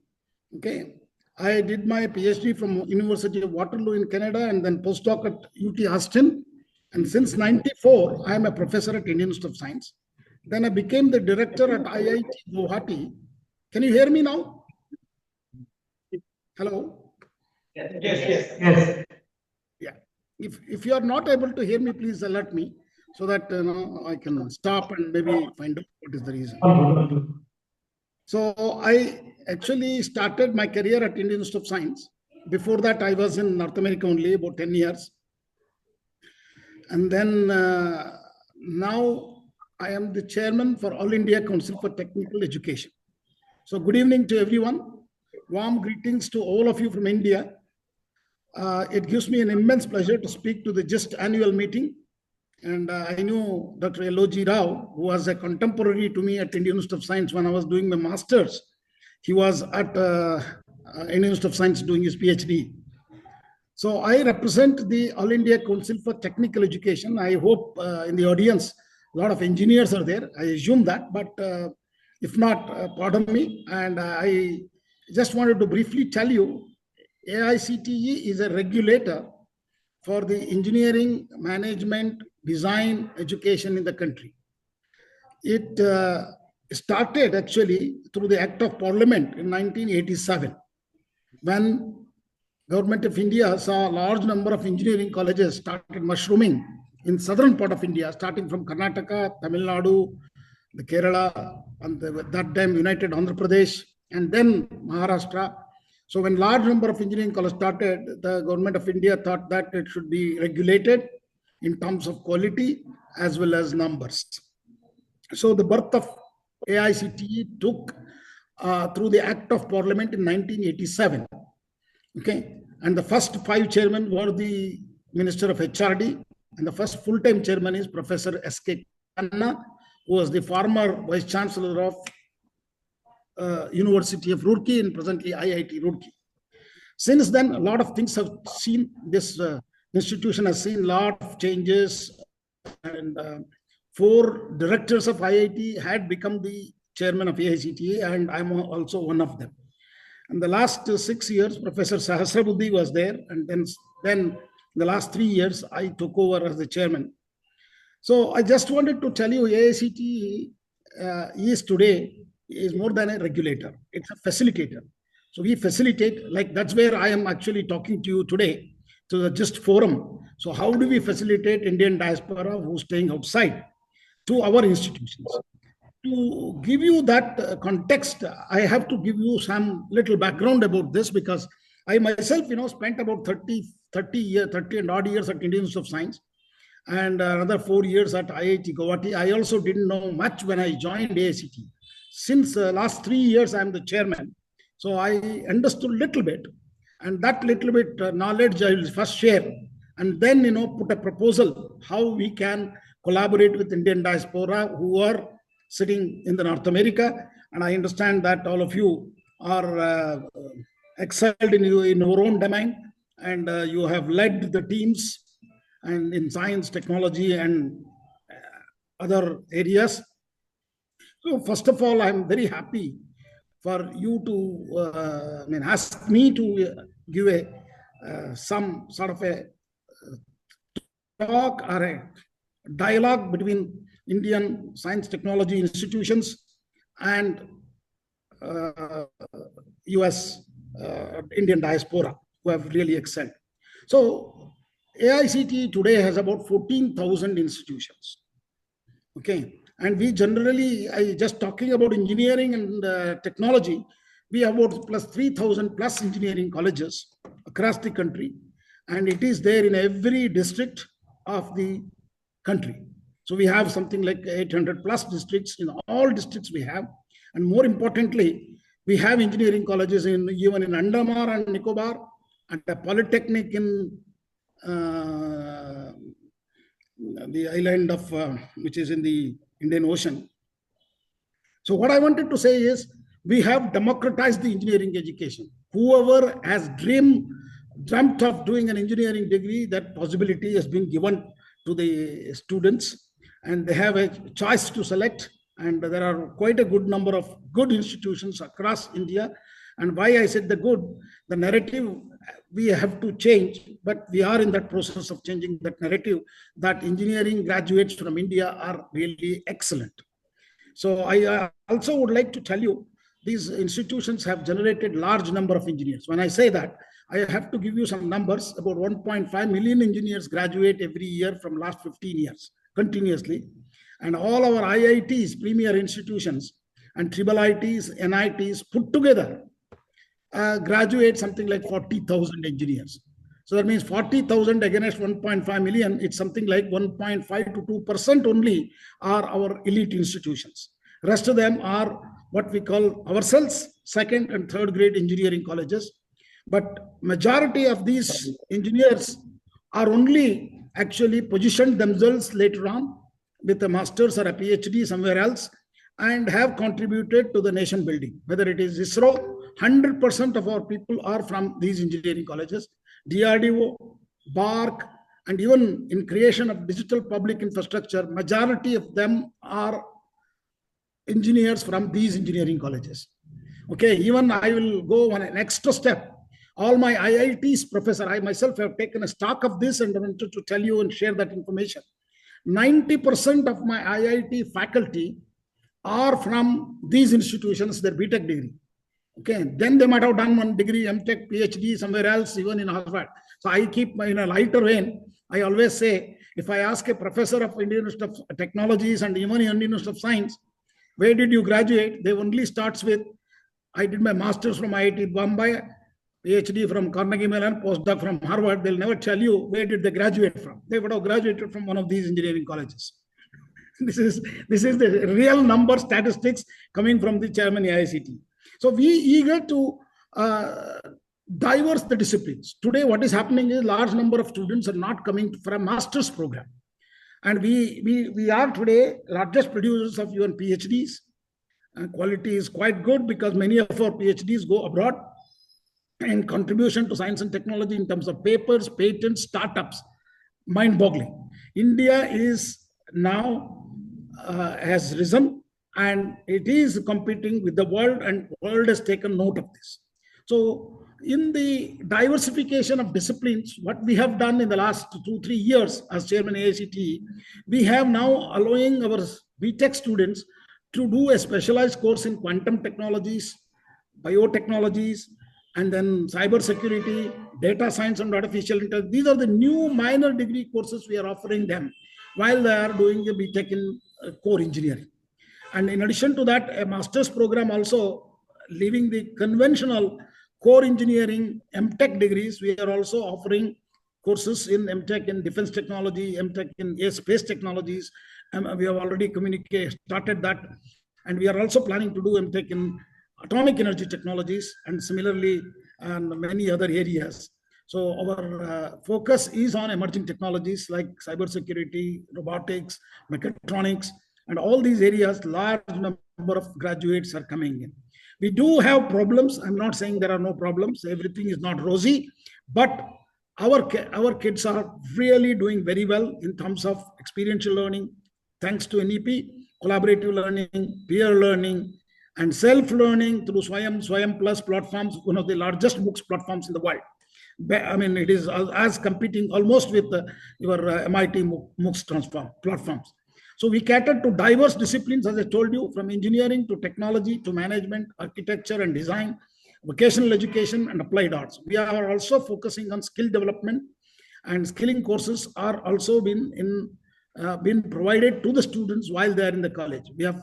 Okay. I did my PhD from University of Waterloo in Canada and then postdoc at UT Austin. And since '94, I am a professor at Indian Institute of Science. Then I became the director at IIT Guwahati. Can you hear me now? Hello? Yes. Yeah. If you are not able to hear me, please alert me so that I can stop and maybe find out what is the reason. So I actually started my career at Indian Institute of Science. Before that, I was in North America only, about 10 years. And then now I am the chairman for All India Council for Technical Education. So good evening to everyone. Warm greetings to all of you from India. It gives me an immense pleasure to speak to the just annual meeting. And I knew Dr. L.O.G. Rao, who was a contemporary to me at Indian Institute of Science when I was doing my master's. He was at Indian Institute of Science doing his PhD. So I represent the All India Council for Technical Education. I hope in the audience, a lot of engineers are there. I assume that, but if not, pardon me. And I just wanted to briefly tell you, AICTE is a regulator for the engineering, management, design, education in the country. It started actually through the Act of Parliament in 1987, when Government of India saw a large number of engineering colleges started mushrooming in southern part of India, starting from Karnataka, Tamil Nadu, the Kerala, and that time United Andhra Pradesh, and then Maharashtra. So when large number of engineering colleges started, the Government of India thought that it should be regulated in terms of quality as well as numbers. So the birth of AICTE took through the Act of Parliament in 1987. Okay, and the first 5 chairmen were the Minister of HRD, and the first full-time chairman is Professor S.K. Khanna, who was the former Vice Chancellor of University of Roorkee and presently IIT Roorkee. Since then, a lot of things have seen, this institution has seen a lot of changes, and 4 directors of IIT had become the chairman of AICTE, and I'm also one of them. And the last 6 years, Professor Sahasrabuddhe was there, and then the last 3 years, I took over as the chairman. So I just wanted to tell you, AICTE is today is more than a regulator; it's a facilitator. So we facilitate, like that's where I am actually talking to you today, to the GIST forum. So how do we facilitate Indian diaspora who's staying outside to our institutions? To give you that context, I have to give you some little background about this, because I myself, spent about 30 and odd years at Indian Institute of Science, and another 4 years at IIT Guwahati. I also didn't know much when I joined AICTE. Since last 3 years, I'm the chairman. So I understood a little bit, and that little bit knowledge I will first share, and then, put a proposal how we can collaborate with Indian diaspora who are sitting in the North America. And I understand that all of you are excelled in your own domain, and you have led the teams and in science, technology, and other areas. So first of all, I'm very happy for you to ask me to give some sort of a talk or a dialogue between Indian science technology institutions and US Indian diaspora who have really excelled. So AICTE today has about 14,000 institutions. Okay, and we generally, just talking about engineering and technology, we have about plus 3,000 plus engineering colleges across the country, and it is there in every district of the country. So we have something like 800 plus districts. In all districts we have, and more importantly, we have engineering colleges even in Andaman and Nicobar, and a polytechnic in the island of which is in the Indian Ocean. So what I wanted to say is, we have democratized the engineering education. Whoever has dreamt of doing an engineering degree, that possibility has been given to the students, and they have a choice to select. And there are quite a good number of good institutions across India. And why I said the narrative we have to change, but we are in that process of changing that narrative, that engineering graduates from India are really excellent. So I also would like to tell you, these institutions have generated large number of engineers. When I say that, I have to give you some numbers. About 1.5 million engineers graduate every year from last 15 years continuously. And all our IITs, premier institutions, and IIITs, NITs put together graduate something like 40,000 engineers. So that means 40,000 against 1.5 million, it's something like 1.5 to 2% only are our elite institutions. Rest of them are what we call ourselves, second and third grade engineering colleges. But majority of these engineers are only actually positioned themselves later on with a master's or a PhD somewhere else and have contributed to the nation building. Whether it is ISRO, 100% of our people are from these engineering colleges, DRDO, BARC, and even in creation of digital public infrastructure, majority of them are engineers from these engineering colleges. Okay, even I will go on an extra step. All my IITs professor, I myself have taken a stock of this and I wanted to tell you and share that information. 90% of my IIT faculty are from these institutions, their BTech degree. Okay, then they might have done one degree, MTech, PhD somewhere else, even in Harvard. So I keep in a lighter vein. I always say, if I ask a professor of Indian Institute of Technologies and even Indian Institute of Science, where did you graduate? They only starts with, I did my master's from IIT Bombay, PhD from Carnegie Mellon, postdoc from Harvard. They'll never tell you where did they graduate from. They would have graduated from one of these engineering colleges. This is the real number statistics coming from the chairman IICT. So we eager to diverse the disciplines. Today, what is happening is large number of students are not coming for a master's program. And we are today largest producers of even PhDs. And quality is quite good because many of our PhDs go abroad. And contribution to science and technology in terms of papers, patents, startups, mind-boggling. India is now has risen and it is competing with the world, and world has taken note of this. So in the diversification of disciplines, what we have done in the last 2-3 years as chairman AICTE, we have now allowing our BTech students to do a specialized course in quantum technologies, biotechnologies, and then cyber security, data science and artificial intelligence. These are the new minor degree courses we are offering them while they are doing the BTech in core engineering. And in addition to that, a master's program also, leaving the conventional core engineering MTech degrees, we are also offering courses in MTech in defense technology, MTech in space technologies. We have already started that. And we are also planning to do MTech in atomic energy technologies and similarly many other areas. So our focus is on emerging technologies like cybersecurity, robotics, mechatronics, and all these areas. Large number of graduates are coming in. We do have problems. I'm not saying there are no problems. Everything is not rosy, but our kids are really doing very well in terms of experiential learning, thanks to NEP, collaborative learning, peer learning, and self-learning through Swayam Plus platforms, one of the largest books platforms in the world. I mean, it is as competing almost with your MIT MOOCs platforms. So we cater to diverse disciplines, as I told you, from engineering to technology to management, architecture and design, vocational education and applied arts. We are also focusing on skill development, and skilling courses are also been provided to the students while they are in the college. We have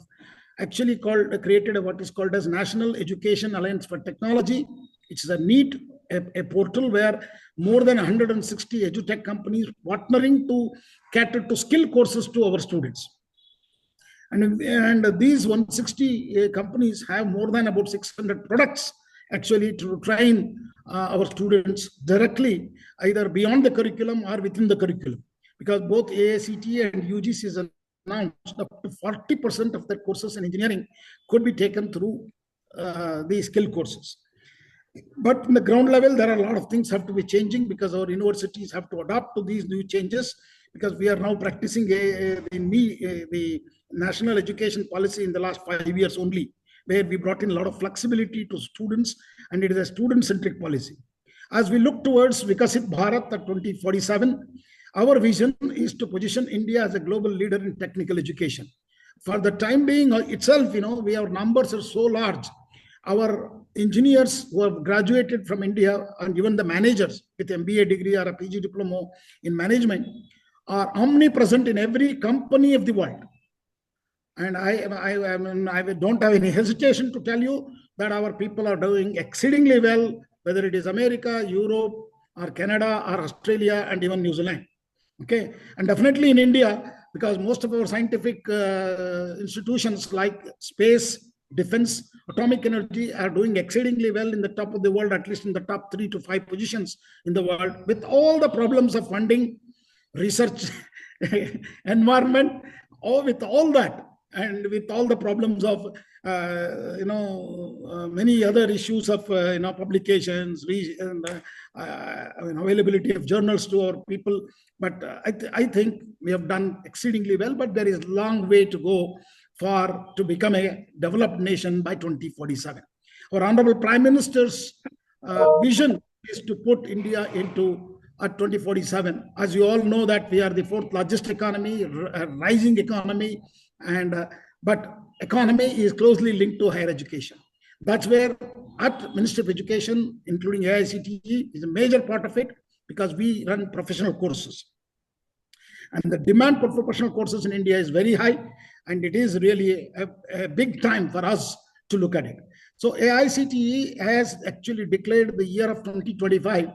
actually created what is called as National Education Alliance for Technology. It's a NEET, a portal where more than 160 edutech companies partnering to cater to skill courses to our students. And these 160 companies have more than about 600 products actually to train our students directly, either beyond the curriculum or within the curriculum. Because both AICTE and UGC is announced up to 40% of their courses in engineering could be taken through these skill courses. But in the ground level, there are a lot of things have to be changing because our universities have to adapt to these new changes, because we are now practicing the national education policy in the last 5 years only, where we brought in a lot of flexibility to students, and it is a student-centric policy. As we look towards Vikasit Bharat at 2047, our vision is to position India as a global leader in technical education. For the time being itself, our numbers are so large. Our engineers who have graduated from India, and even the managers with MBA degree or a PG diploma in management, are omnipresent in every company of the world. And I don't have any hesitation to tell you that our people are doing exceedingly well, whether it is America, Europe, or Canada, or Australia, and even New Zealand. Okay, and definitely in India, because most of our scientific institutions like space defense, atomic energy are doing exceedingly well in the top of the world, at least in the top 3 to 5 positions in the world, with all the problems of funding, research, environment, or with all that, and with all the problems of many other issues of publications, availability of journals to our people. But I think we have done exceedingly well, but there is a long way to go to become a developed nation by 2047. Our Honorable Prime Minister's vision is to put India into at 2047. As you all know that we are the 4th largest economy, rising economy, and but economy is closely linked to higher education. That's where at Ministry of Education, including AICTE, is a major part of it, because we run professional courses. And the demand for professional courses in India is very high, and it is really a big time for us to look at it. So AICTE has actually declared the year of 2025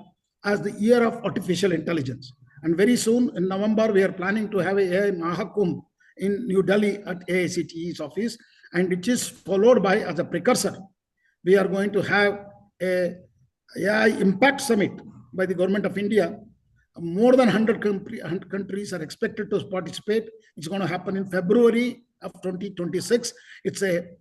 as the year of artificial intelligence. And very soon in November, we are planning to have a AI Mahakumbh in New Delhi at AICTE's office, and it is followed by, as a precursor, we are going to have a AI Impact Summit by the Government of India. More than 100 countries are expected to participate. It's going to happen in February of 2026. It's the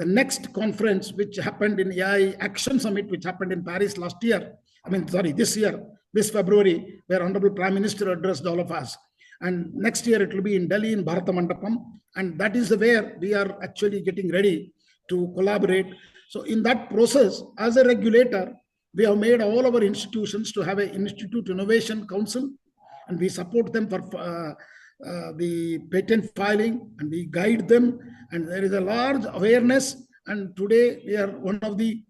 next conference which happened in AI Action Summit, which happened in Paris this year, this February, where Honorable Prime Minister addressed all of us. And next year it will be in Delhi in Bharata Mandapam. And that is where we are actually getting ready to collaborate. So in that process, as a regulator, we have made all our institutions to have an Institute Innovation Council, and we support them for the patent filing, and we guide them, and there is a large awareness. And today we are one of the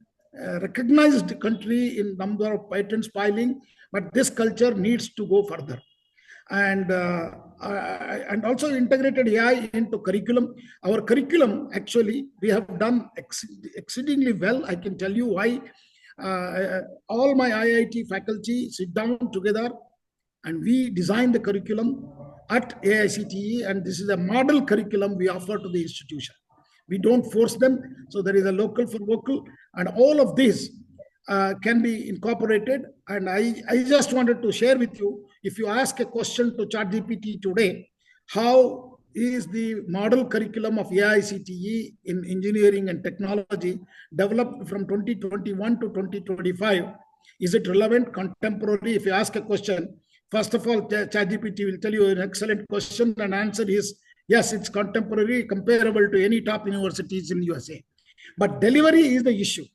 recognized country in number of patents filing, but this culture needs to go further. And also integrated AI into curriculum. Our curriculum, actually, we have done exceedingly well. I can tell you why. All my IIT faculty sit down together, and we design the curriculum at AICTE, and this is a model curriculum we offer to the institution. We don't force them, so there is a local for vocal, and all of this can be incorporated. And I just wanted to share with you, if you ask a question to ChatGPT today, how is the model curriculum of AICTE in engineering and technology developed from 2021 to 2025? Is it relevant, contemporary? If you ask a question, first of all, ChatGPT will tell you an excellent question, and answer is, yes, it's contemporary, comparable to any top universities in USA. But delivery is the issue.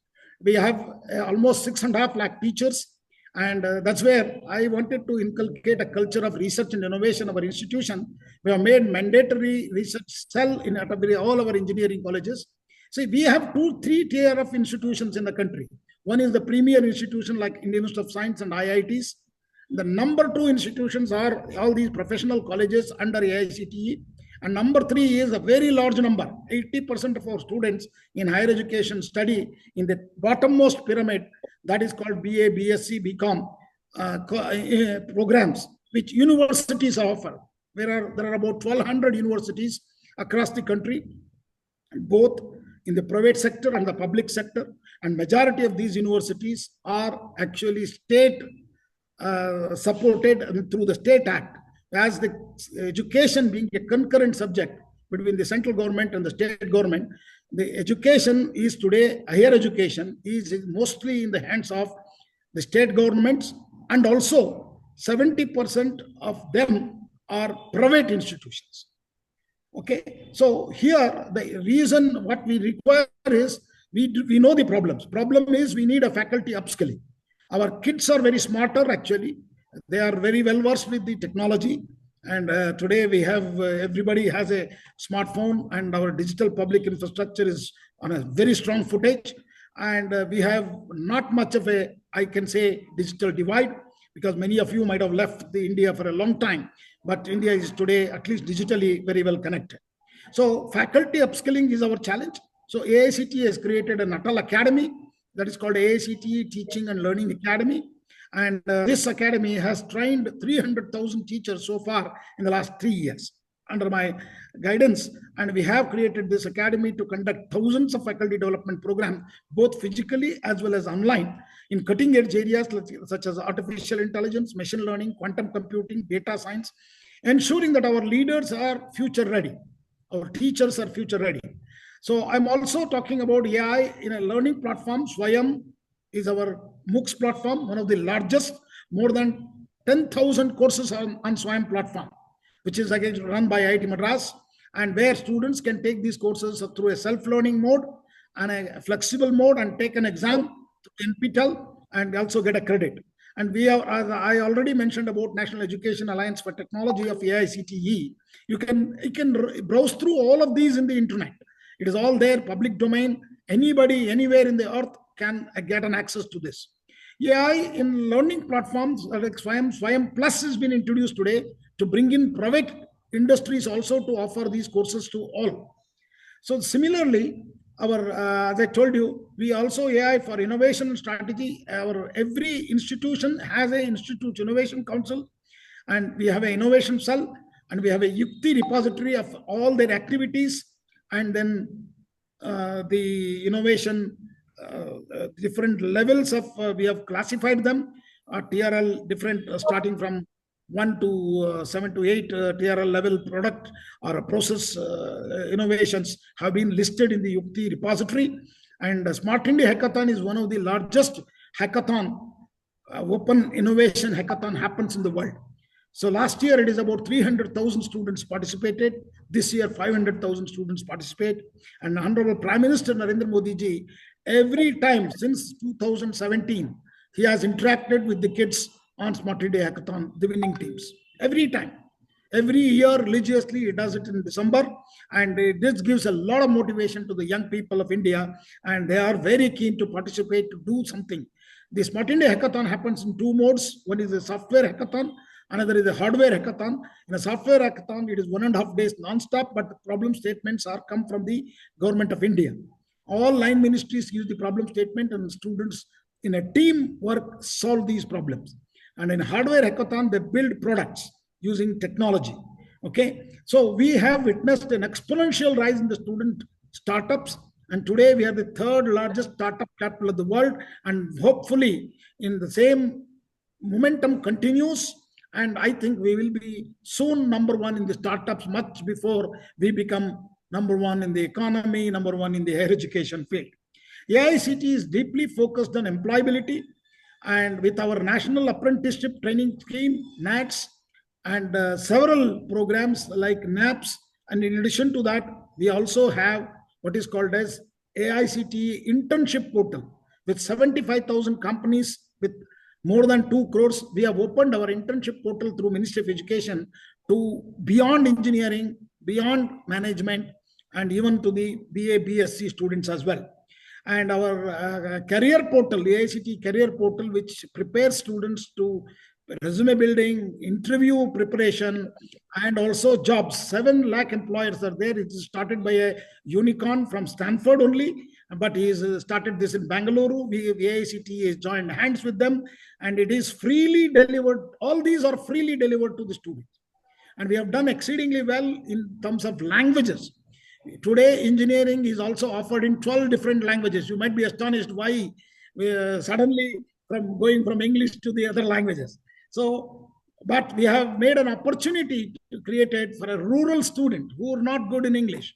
We have almost 6.5 lakh teachers, and that's where I wanted to inculcate a culture of research and innovation of our institution. We have made mandatory research cell in all our engineering colleges. See, we have 2-3 tier of institutions in the country. One is the premier institution like Indian Institute of Science and IITs. The number 2 institutions are all these professional colleges under AICTE. And number 3 is a very large number. 80% of our students in higher education study in the bottommost pyramid, that is called BA, BSc, BCom programs, which universities offer. There are about 1,200 universities across the country, both in the private sector and the public sector. And majority of these universities are actually state supported through the State Act, as the education being a concurrent subject between the central government and the state government. The education is today, higher education is mostly in the hands of the state governments, and also 70% of them are private institutions. Okay, so here the reason what we require is, we know the problems. Problem is we need a faculty upskilling. Our kids are very smarter, actually. They are very well versed with the technology. And today we have, everybody has a smartphone, and our digital public infrastructure is on a very strong footage. And we have not much of a, I can say, digital divide, because many of you might have left India for a long time. But India is today, at least digitally, very well connected. So faculty upskilling is our challenge. So AICTE has created an Atal Academy that is called AICTE Teaching and Learning Academy. And this academy has trained 300,000 teachers so far in the last 3 years. under my guidance, and we have created this academy to conduct thousands of faculty development programs, both physically as well as online, in cutting edge areas such as artificial intelligence, machine learning, quantum computing, data science, ensuring that our leaders are future ready, our teachers are future ready. So I'm also talking about AI in a learning platform. Swayam is our MOOCs platform, one of the largest, more than 10,000 courses on Swayam platform, which is again run by IIT Madras, and where students can take these courses through a self-learning mode and a flexible mode and take an exam to NPTEL and also get a credit. And we have, as I already mentioned about National Education Alliance for Technology of AICTE, you can browse through all of these in the internet. It is all there, public domain. Anybody, anywhere in the earth can get an access to this. AI in learning platforms like Swayam Plus has been introduced today to bring in private industries also to offer these courses to all. So similarly, our as I told you, we also AI for innovation strategy. Every institution has an Institute Innovation Council, and we have an innovation cell, and we have a Yukti repository of all their activities, and then the innovation different levels of we have classified them, TRL different starting from 1 to 7 to 8 TRL level product or process innovations have been listed in the Yukti repository. And Smart India Hackathon is one of the largest hackathon, open innovation hackathon happens in the world. So last year it is about 300,000 students participated. This year 500,000 students participate. And Honorable Prime Minister Narendra Modi ji, every time since 2017, he has interacted with the kids on Smart India Hackathon, the winning teams. Every time. Every year religiously, he does it in December. And this gives a lot of motivation to the young people of India. And they are very keen to participate, to do something. The Smart India Hackathon happens in two modes. One is a software hackathon. Another is a hardware hackathon. In a software hackathon, it is 1.5 days non-stop, but the problem statements are come from the government of India. All 9 ministries use the problem statement, and students in a team work solve these problems. And in hardware hackathon, they build products using technology. Okay, so we have witnessed an exponential rise in the student startups, and today we are the 3rd largest startup capital of the world, and hopefully in the same momentum continues. And I think we will be soon number 1 in the startups, much before we become number 1 in the economy, number 1 in the higher education field. AICT is deeply focused on employability, and with our National Apprenticeship Training Scheme, NATS, and several programs like NAPS. And in addition to that, we also have what is called as AICT Internship Portal with 75,000 companies with more than 2 crores. We have opened our internship portal through Ministry of Education to beyond engineering, beyond management, and even to the BA, BSc students as well. And our career portal, the AICT career portal, which prepares students to resume building, interview preparation, and also jobs. 7 lakh employers are there. It is started by a unicorn from Stanford only, but he has started this in Bangalore. AICT has joined hands with them, and it is freely delivered. All these are freely delivered to the students. And we have done exceedingly well in terms of languages. Today, engineering is also offered in 12 different languages. You might be astonished why suddenly from going from English to the other languages. So, but we have made an opportunity to create it for a rural student who are not good in English,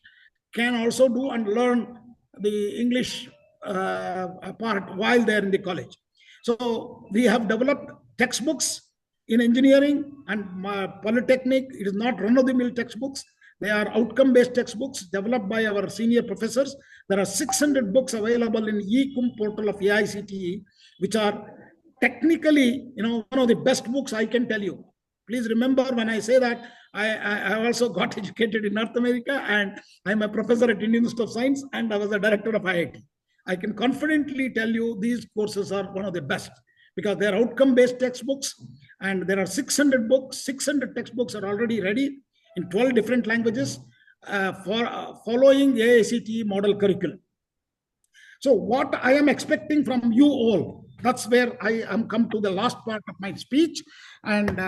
can also do and learn the English part while they're in the college. So we have developed textbooks in engineering and polytechnic. It is not run-of-the-mill textbooks. They are outcome-based textbooks developed by our senior professors. There are 600 books available in e-cum portal of AICTE, which are technically, one of the best books I can tell you. Please remember when I say that, I also got educated in North America, and I'm a professor at Indian Institute of Science, and I was a director of IIT. I can confidently tell you these courses are one of the best because they're outcome-based textbooks, and there are 600 books. 600 textbooks are already ready in 12 different languages for following the AICTE model curriculum. So what I am expecting from you all, that's where I am come to the last part of my speech. And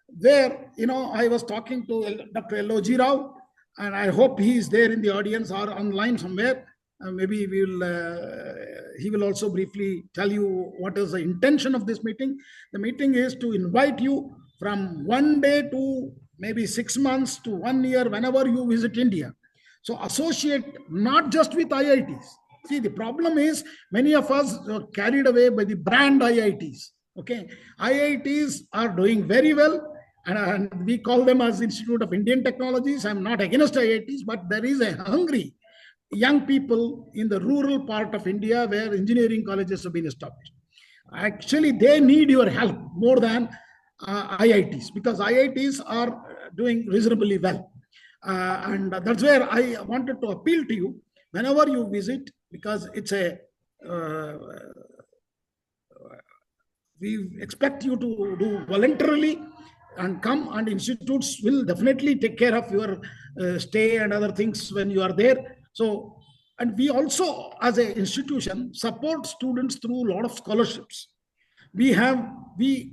where, I was talking to Dr. L.O.G. Rao, and I hope he is there in the audience or online somewhere. Maybe he will also briefly tell you what is the intention of this meeting. The meeting is to invite you from 1 day to maybe 6 months to 1 year, whenever you visit India. So associate not just with IITs. See, the problem is many of us are carried away by the brand IITs. Okay, IITs are doing very well, and we call them as Institute of Indian Technologies. I'm not against IITs, but there is a hungry young people in the rural part of India where engineering colleges have been established. Actually, they need your help more than IITs, because IITs are doing reasonably well. And that's where I wanted to appeal to you whenever you visit, because it's we expect you to do voluntarily and come, and institutes will definitely take care of your stay and other things when you are there. So, and we also, as an institution, support students through a lot of scholarships. We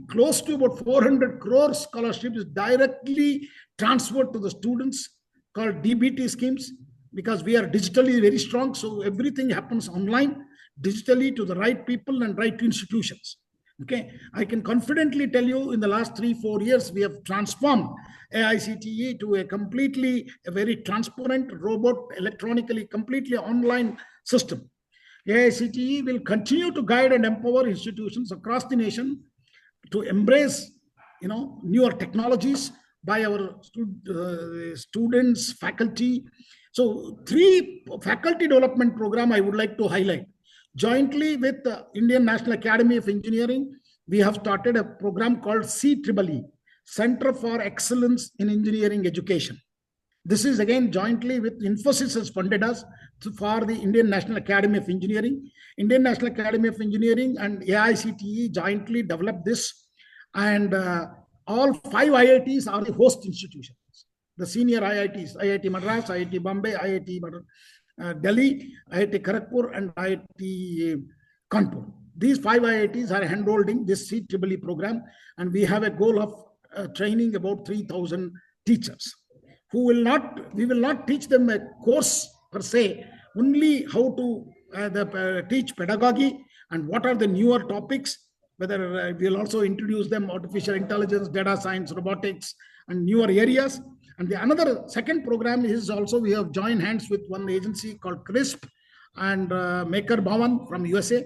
close to about 400 crore scholarships directly transferred to the students, called DBT schemes, because we are digitally very strong. So everything happens online, digitally, to the right people and right institutions. Okay, I can confidently tell you in the last 3-4 years, we have transformed AICTE to a very transparent, robot, electronically, completely online system. AICTE will continue to guide and empower institutions across the nation to embrace, newer technologies by our students, faculty. So 3 faculty development program I would like to highlight. Jointly with the Indian National Academy of Engineering, we have started a program called CEEE, Center for Excellence in Engineering Education. This is again jointly with Infosys has funded us for the Indian National Academy of Engineering. Indian National Academy of Engineering and AICTE jointly developed this, and all 5 IITs are the host institutions. The senior IITs, IIT Madras, IIT Bombay, IIT Delhi, IIT Kharagpur, and IIT Kanpur. These 5 IITs are enrolled this CEEE program, and we have a goal of training about 3,000 teachers. We will not teach them a course per se, only how to teach pedagogy and what are the newer topics, whether we'll also introduce them artificial intelligence, data science, robotics, and newer areas. And the another second program is also, we have joined hands with one agency called CRISP and Maker Bhavan from USA.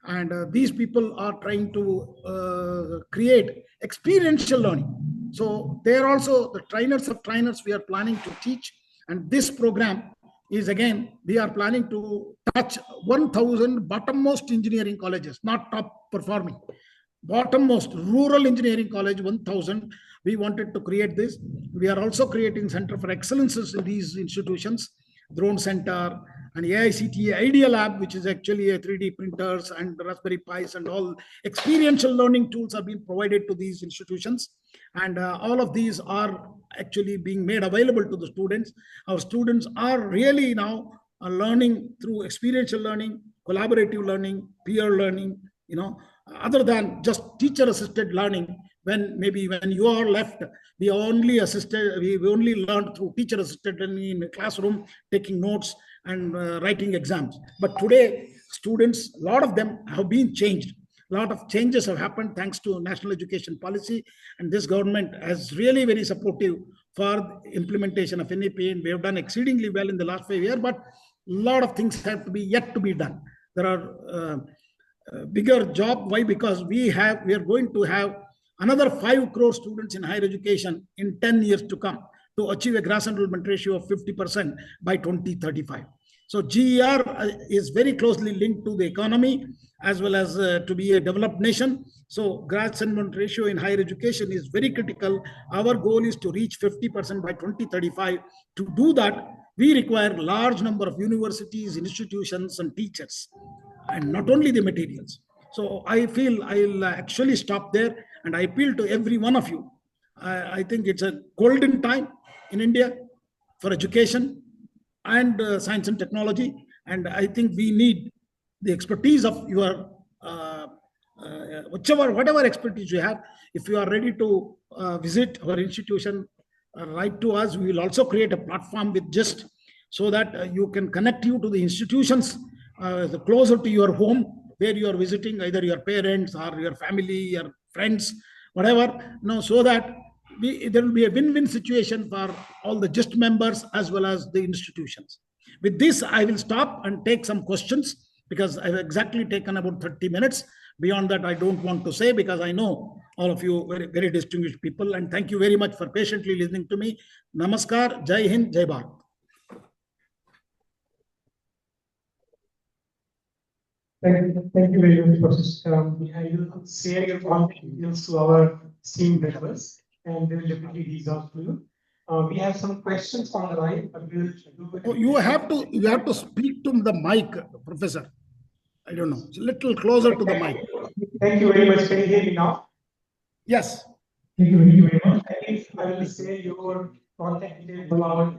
And these people are trying to create experiential learning. So they are also the trainers of trainers we are planning to teach. And this program is, again, we are planning to touch 1,000 bottommost engineering colleges, not top performing. Bottommost rural engineering college, 1,000. We wanted to create this. We are also creating Center for Excellences in these institutions, Drone Center, and AICTE Idea Lab, which is actually a 3D printers and Raspberry Pis and all experiential learning tools are being provided to these institutions. And all of these are actually being made available to the students. Our students are really now learning through experiential learning, collaborative learning, peer learning, other than just teacher-assisted learning. When you are left, we only learned through teacher-assisted learning in a classroom, taking notes and writing exams. But today, students, a lot of them have been changed. A lot of changes have happened thanks to national education policy, and this government is really very supportive for implementation of NEP, and we have done exceedingly well in the last 5 years, but a lot of things have to be yet to be done. There are bigger job. Why? Because we are going to have another 5 crore students in higher education in 10 years to come to achieve a gross enrollment ratio of 50% by 2035. So GER is very closely linked to the economy as well as to be a developed nation. So gross enrollment ratio in higher education is very critical. Our goal is to reach 50% by 2035. To do that, we require large number of universities, institutions, and teachers, and not only the materials. So I feel I'll actually stop there, and I appeal to every one of you. I think it's a golden time in India for education and science and technology. And I think we need the expertise of your whatever expertise you have, if you are ready to visit our institution, write to us. We will also create a platform with just so that you can connect you to the institutions closer to your home where you are visiting, either your parents or your family, your friends, whatever. So that there will be a win-win situation for all the just members as well as the institutions. With this, I will stop and take some questions because I've exactly taken about 30 minutes. Beyond that, I don't want to say because I know all of you very, very distinguished people. And thank you very much for patiently listening to me. Namaskar, Jai Hind, Jai Bharat. Thank you very much, Professor. I will share your contact details to our team members and they will definitely reach out to you. We have some questions on the line. But we will do it. Oh, you have to speak to the mic, Professor. I don't know. It's a little closer to the mic. Thank you very much. Can you hear me now? Yes. Thank you very much. I will share your contact details to our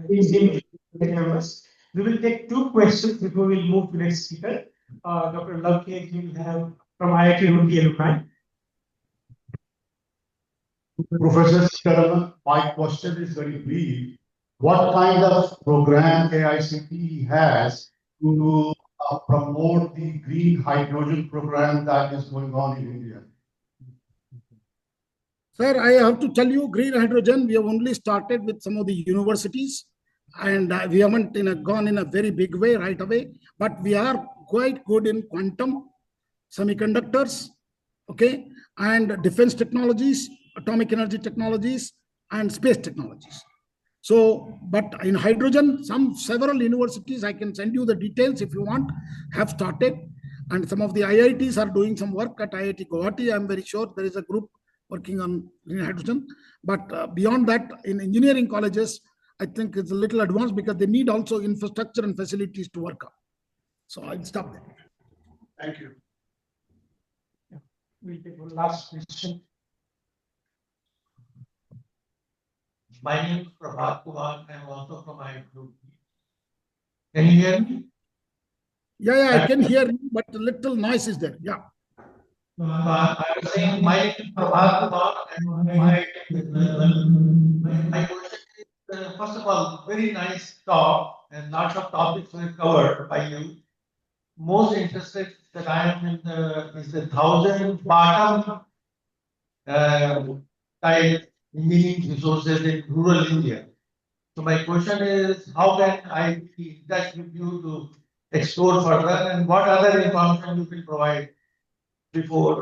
team members. We will take two questions before we move to the next speaker. Dr. Lavke, you have from IIT Roorkee alumni. Professor Sitaraman, my question is very brief. What kind of program AICTE has to promote the green hydrogen program that is going on in India? Sir, I have to tell you, green hydrogen, we have only started with some of the universities and we haven't gone in a very big way right away, but we are quite good in quantum, semiconductors, okay, and defense technologies, atomic energy technologies, and space technologies. So, but in hydrogen, several universities, I can send you the details if you want, have started. And some of the IITs are doing some work at IIT Guwahati. I'm very sure there is a group working on green hydrogen. But beyond that, in engineering colleges, I think it's a little advanced because they need also infrastructure and facilities to work on. So I'll stop there. Thank you. We'll take one last question. My name is Prabhat Kumar. I'm also from IIT Roorkee. Can you hear me? Yeah, I can hear you, but a little noise is there. Yeah. I was saying my name is Prabhat Kumar and my question is, first of all, very nice talk and lots of topics were covered by you. Most interested that I am in is the 1,000 bottom type engineering resources in rural India. So my question is, how can I be in touch with you to explore further and what other information you can provide before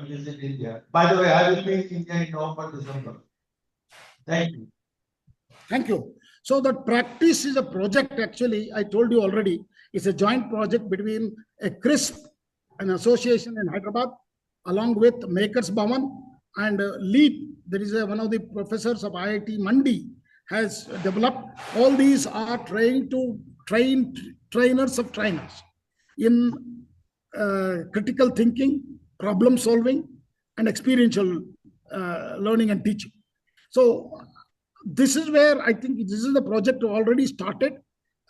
we visit India? By the way, I will be in India in November, December. Thank you. Thank you. So that practice is a project, actually, I told you already, it's a joint project between a CRISP, an association in Hyderabad, along with Makers Bhavan and LEAP. There is one of the professors of IIT Mandi has developed. All these are trainers of trainers in critical thinking, problem solving, and experiential learning and teaching. So this is where I think this is the project already started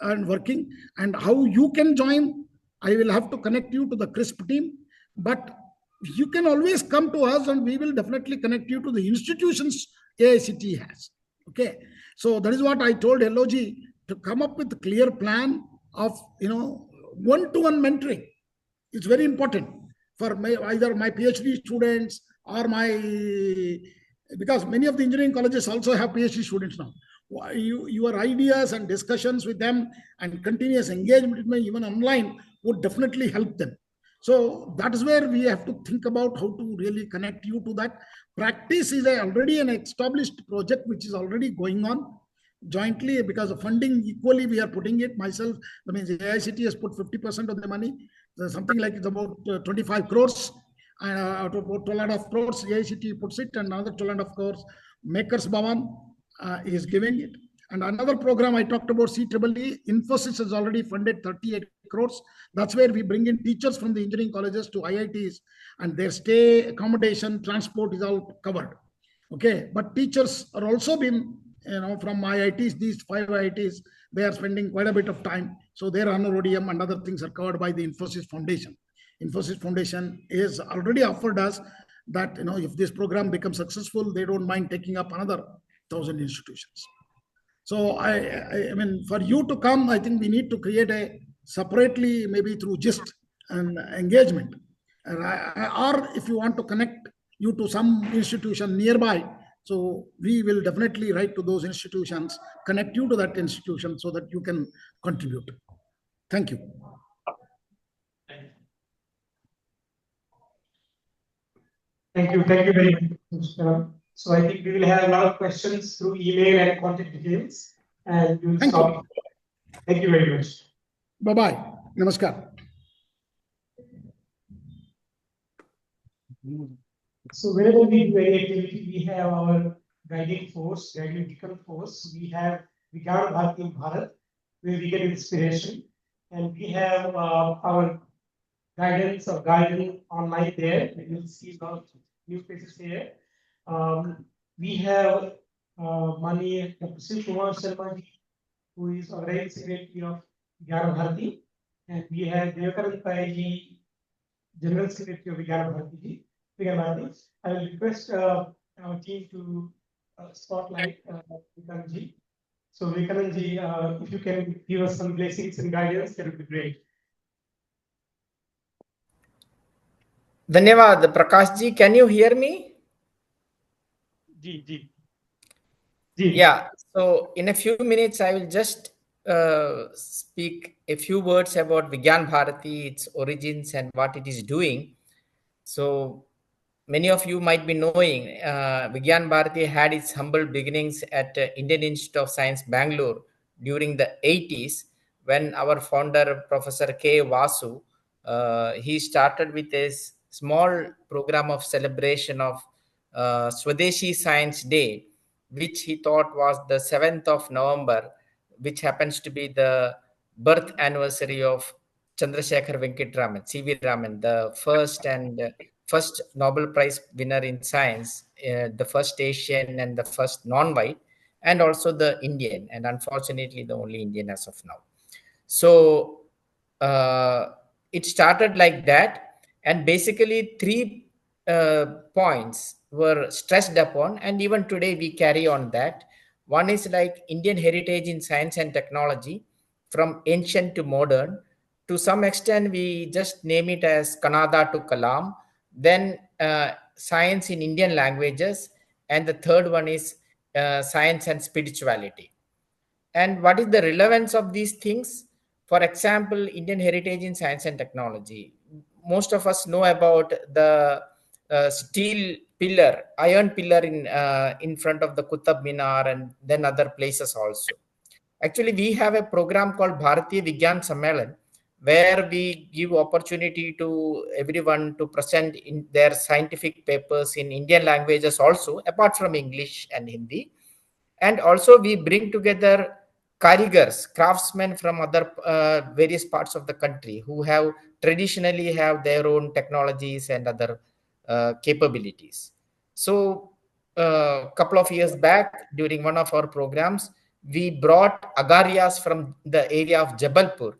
and working. And how you can join, I will have to connect you to the CRISP team, but you can always come to us and we will definitely connect you to the institutions AICTE has. Okay. So that is what I told LOG, to come up with a clear plan of, one-to-one mentoring. It's very important for either my PhD students or because many of the engineering colleges also have PhD students now. Your ideas and discussions with them and continuous engagement with them, even online, would definitely help them. So that is where we have to think about how to really connect you to that. Practice is already an established project which is already going on jointly, because of funding equally we are putting it. Myself, I mean, the AICTE has put 50% of the money, something like it's about 25 crores. Out of about 12.5 crores, AICTE puts it, and another 12.5 crores, Makers Bhavan is giving it. And another program I talked about, CEEE, Infosys has already funded 38 crores. That's where we bring in teachers from the engineering colleges to IITs, and their stay, accommodation, transport is all covered. Okay, but teachers are also been, from IITs, these 5 IITs, they are spending quite a bit of time. So their honorarium and other things are covered by the Infosys Foundation. Infosys Foundation has already offered us that, if this program becomes successful, they don't mind taking up another 1,000 institutions. So I mean, for you to come, I think we need to create a separately, maybe through GIST and engagement. Or if you want to connect you to some institution nearby, so we will definitely write to those institutions, connect you to that institution so that you can contribute. Thank you. Thank you very much. So I think we will have a lot of questions through email and contact details, and we will Thank stop. you. Thank you very much. Bye-bye. Namaskar. So whenever we do any activity, we have our guiding force, guiding beacon force. We have Vigyan Bharati Bharat, where we get inspiration, and we have our guidance or guidance online there. You will see a lot of new faces here. We have Mani Dr. Kumar Sharma, who is organizing secretary of Vigyan Bharati, and we have Devakarant Pai, General Secretary of Vigyan Bharati. I will request our team to spotlight Vikanji. So Vikanji, if you can give us some blessings and guidance, that would be great. Dhanyavad, Prakash ji, can you hear me? Ji. Yeah, so in a few minutes, I will just speak a few words about Vigyan Bharati, its origins and what it is doing. So many of you might be knowing Vigyan Bharati had its humble beginnings at Indian Institute of Science, Bangalore during the 80s, when our founder, Professor K. Vasu, he started with a small program of celebration of Swadeshi Science Day, which he thought was the 7th of November, which happens to be the birth anniversary of Chandrasekhar Venkatraman, C.V. Raman, the first Nobel Prize winner in science, the first Asian and the first non-white, and also the Indian, and unfortunately the only Indian as of now. So it started like that, and basically three points were stressed upon, and even today we carry on that. One is like Indian heritage in science and technology, from ancient to modern. To some extent, we just name it as Kannada to Kalam. Then science in Indian languages, and the third one is science and spirituality. And what is the relevance of these things? For example, Indian heritage in science and technology. Most of us know about the steel pillar, iron pillar in front of the Qutub Minar, and then other places also. Actually, we have a program called Bharatiya Vigyan Sammelan, where we give opportunity to everyone to present in their scientific papers in Indian languages also, apart from English and Hindi. And also we bring together karigars, craftsmen from other various parts of the country who have traditionally have their own technologies and other capabilities. So a couple of years back, during one of our programs, we brought agarias from the area of Jabalpur,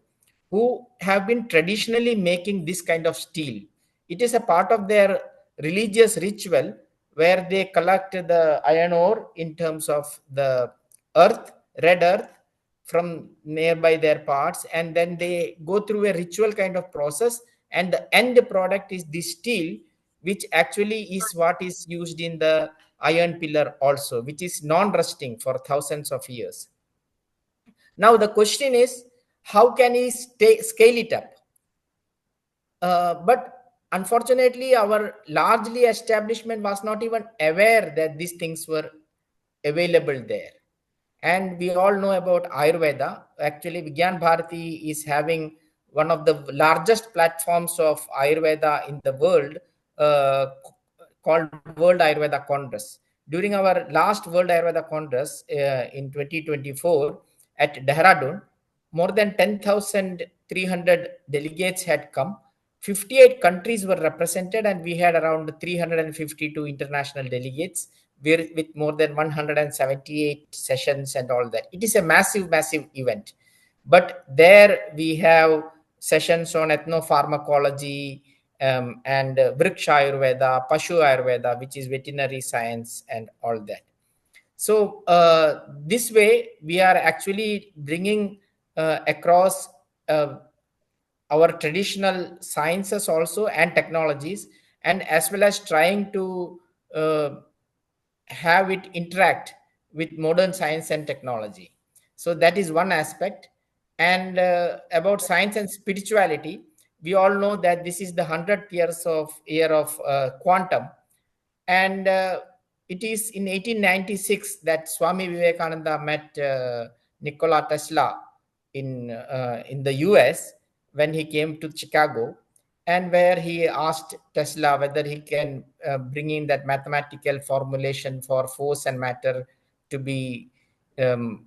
who have been traditionally making this kind of steel. It is a part of their religious ritual where they collect the iron ore in terms of the earth, red earth, from nearby their parts, and then they go through a ritual kind of process, and the end product is the steel, which actually is what is used in the iron pillar also, which is non-rusting for thousands of years. Now the question is, how can we scale it up? But unfortunately, our largely establishment was not even aware that these things were available there. And we all know about Ayurveda. Actually, Vigyan Bharati is having one of the largest platforms of Ayurveda in the world, called World Ayurveda Congress. During our last World Ayurveda Congress in 2024 at Dehradun, more than 10,300 delegates had come. 58 countries were represented, and we had around 352 international delegates with more than 178 sessions and all that. It is a massive event. But there we have sessions on ethnopharmacology, and Vriksha Ayurveda, Pashu Ayurveda, which is veterinary science, and all that. So this way, we are actually bringing across our traditional sciences also and technologies, and as well as trying to have it interact with modern science and technology. So that is one aspect. And about science and spirituality, we all know that this is the 100th year of quantum, and it is in 1896 that Swami Vivekananda met Nikola Tesla in the US when he came to Chicago, and where he asked Tesla whether he can bring in that mathematical formulation for force and matter to be um,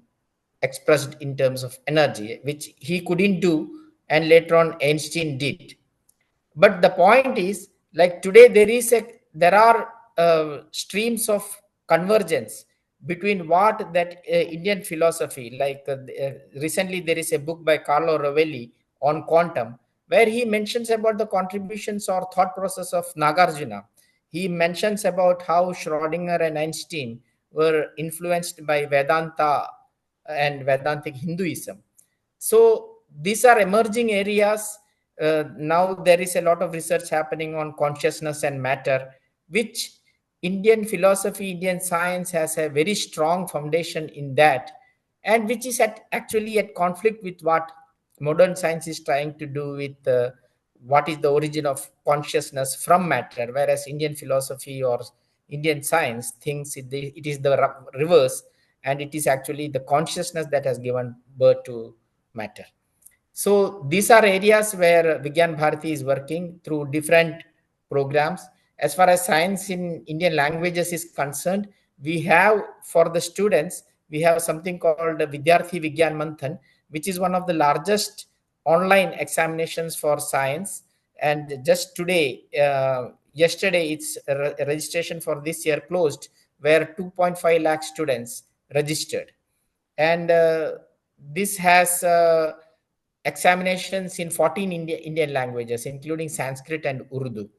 expressed in terms of energy, which he couldn't do, and later on Einstein did. But the point is, like today there are streams of convergence between what that Indian philosophy, like recently there is a book by Carlo Rovelli on quantum, where he mentions about the contributions or thought process of Nagarjuna. He mentions about how Schrodinger and Einstein were influenced by Vedanta and Vedantic Hinduism. So these are emerging areas. Now there is a lot of research happening on consciousness and matter, which Indian philosophy, Indian science has a very strong foundation in that, and which is actually at conflict with what modern science is trying to do with what is the origin of consciousness from matter, whereas Indian philosophy or Indian science thinks it is the reverse, and it is actually the consciousness that has given birth to matter. So these are areas where Vigyan Bharati is working through different programs. As far as science in Indian languages is concerned, we have for the students, we have something called Vidyarthi Vigyan Manthan, which is one of the largest online examinations for science. And just today, yesterday, its registration for this year closed, where 2.5 lakh students registered. And this has examinations in 14 Indian languages, including Sanskrit and Urdu.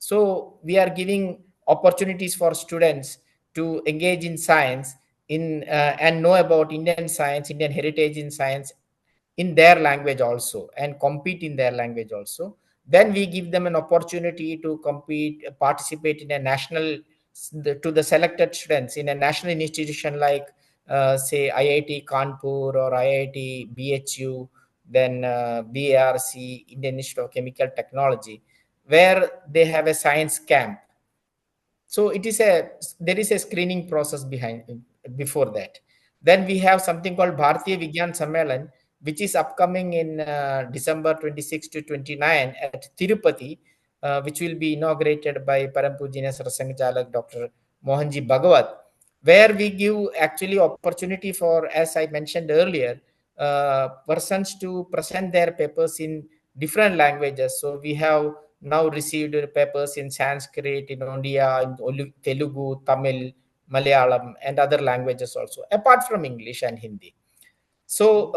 So we are giving opportunities for students to engage in science and know about Indian science, Indian heritage in science in their language also, and compete in their language also. Then we give them an opportunity to compete, participate in a national, to the selected students in a national institution like say IIT Kanpur or IIT BHU, then BARC, Indian Institute of Chemical Technology, where they have a science camp. So there is a screening process before that. Then we have something called Bharatiya Vigyan Sammelan, which is upcoming in December 26 to 29 at Tirupati, which will be inaugurated by Param Pujya Sarasangchalak Dr. Mohanji Bhagavat, where we give actually opportunity for, as I mentioned earlier, persons to present their papers in different languages. So we have now received papers in Sanskrit, in Odia, in Telugu, Tamil, Malayalam, and other languages also, apart from English and Hindi. So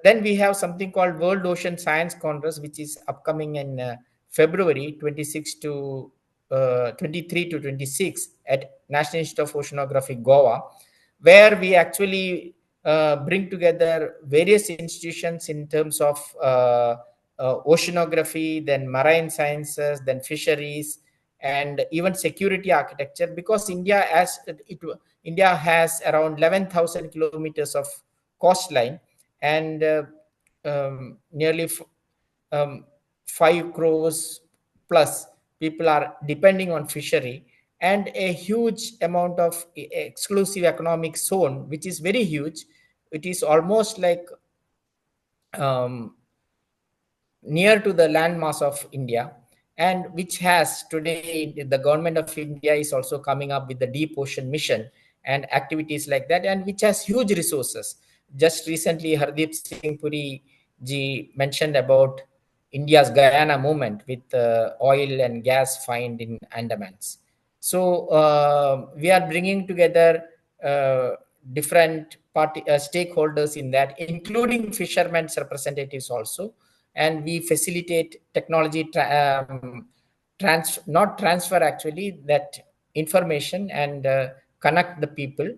then we have something called World Ocean Science Congress, which is upcoming in February 26 to 23 to 26 at National Institute of Oceanography, Goa, where we actually bring together various institutions in terms of oceanography, then marine sciences, then fisheries, and even security architecture, because India has around 11,000 kilometers of coastline, and nearly 5 crores plus people are depending on fishery, and a huge amount of exclusive economic zone, which is very huge. It is almost like near to the landmass of India, and which has today the government of India is also coming up with the deep ocean mission and activities like that, and which has huge resources. Just recently, Hardeep Singh Puri ji mentioned about India's Guyana movement with oil and gas find in Andamans. So we are bringing together different stakeholders in that, including fishermen's representatives also, and we facilitate technology not transfer actually that information and connect the people,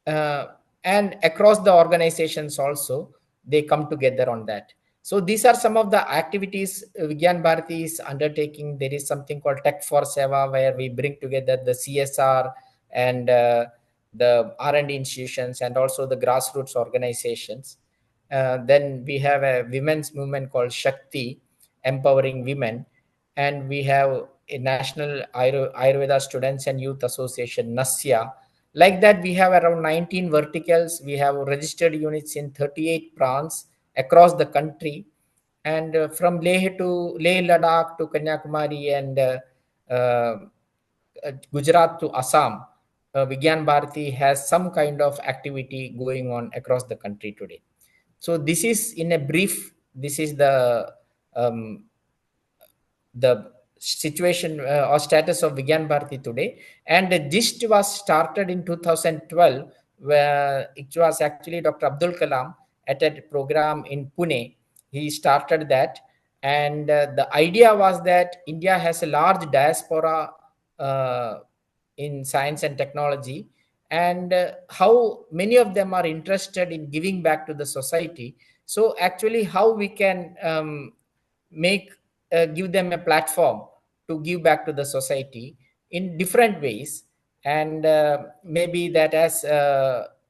and across the organizations also they come together on that. So these are some of the activities Vigyan Bharati is undertaking. There is something called Tech for Seva, where we bring together the CSR and the R&D institutions and also the grassroots organizations. Then we have a women's movement called Shakti, empowering women, and we have a National Ayurveda Students and Youth Association, NASYA. Like that, we have around 19 verticals. We have registered units in 38 plants across the country, and from Leh to Leh Ladakh to Kanyakumari and Gujarat to Assam, Vigyan Bharati has some kind of activity going on across the country today. So this is in a brief. This is um, the situation or status of Vigyan Bharati today. And the GIST was started in 2012, where it was actually Dr. Abdul Kalam at a program in Pune. He started that. And the idea was that India has a large diaspora in science and technology, and how many of them are interested in giving back to the society. So actually how we can make give them a platform to give back to the society in different ways. And maybe that, as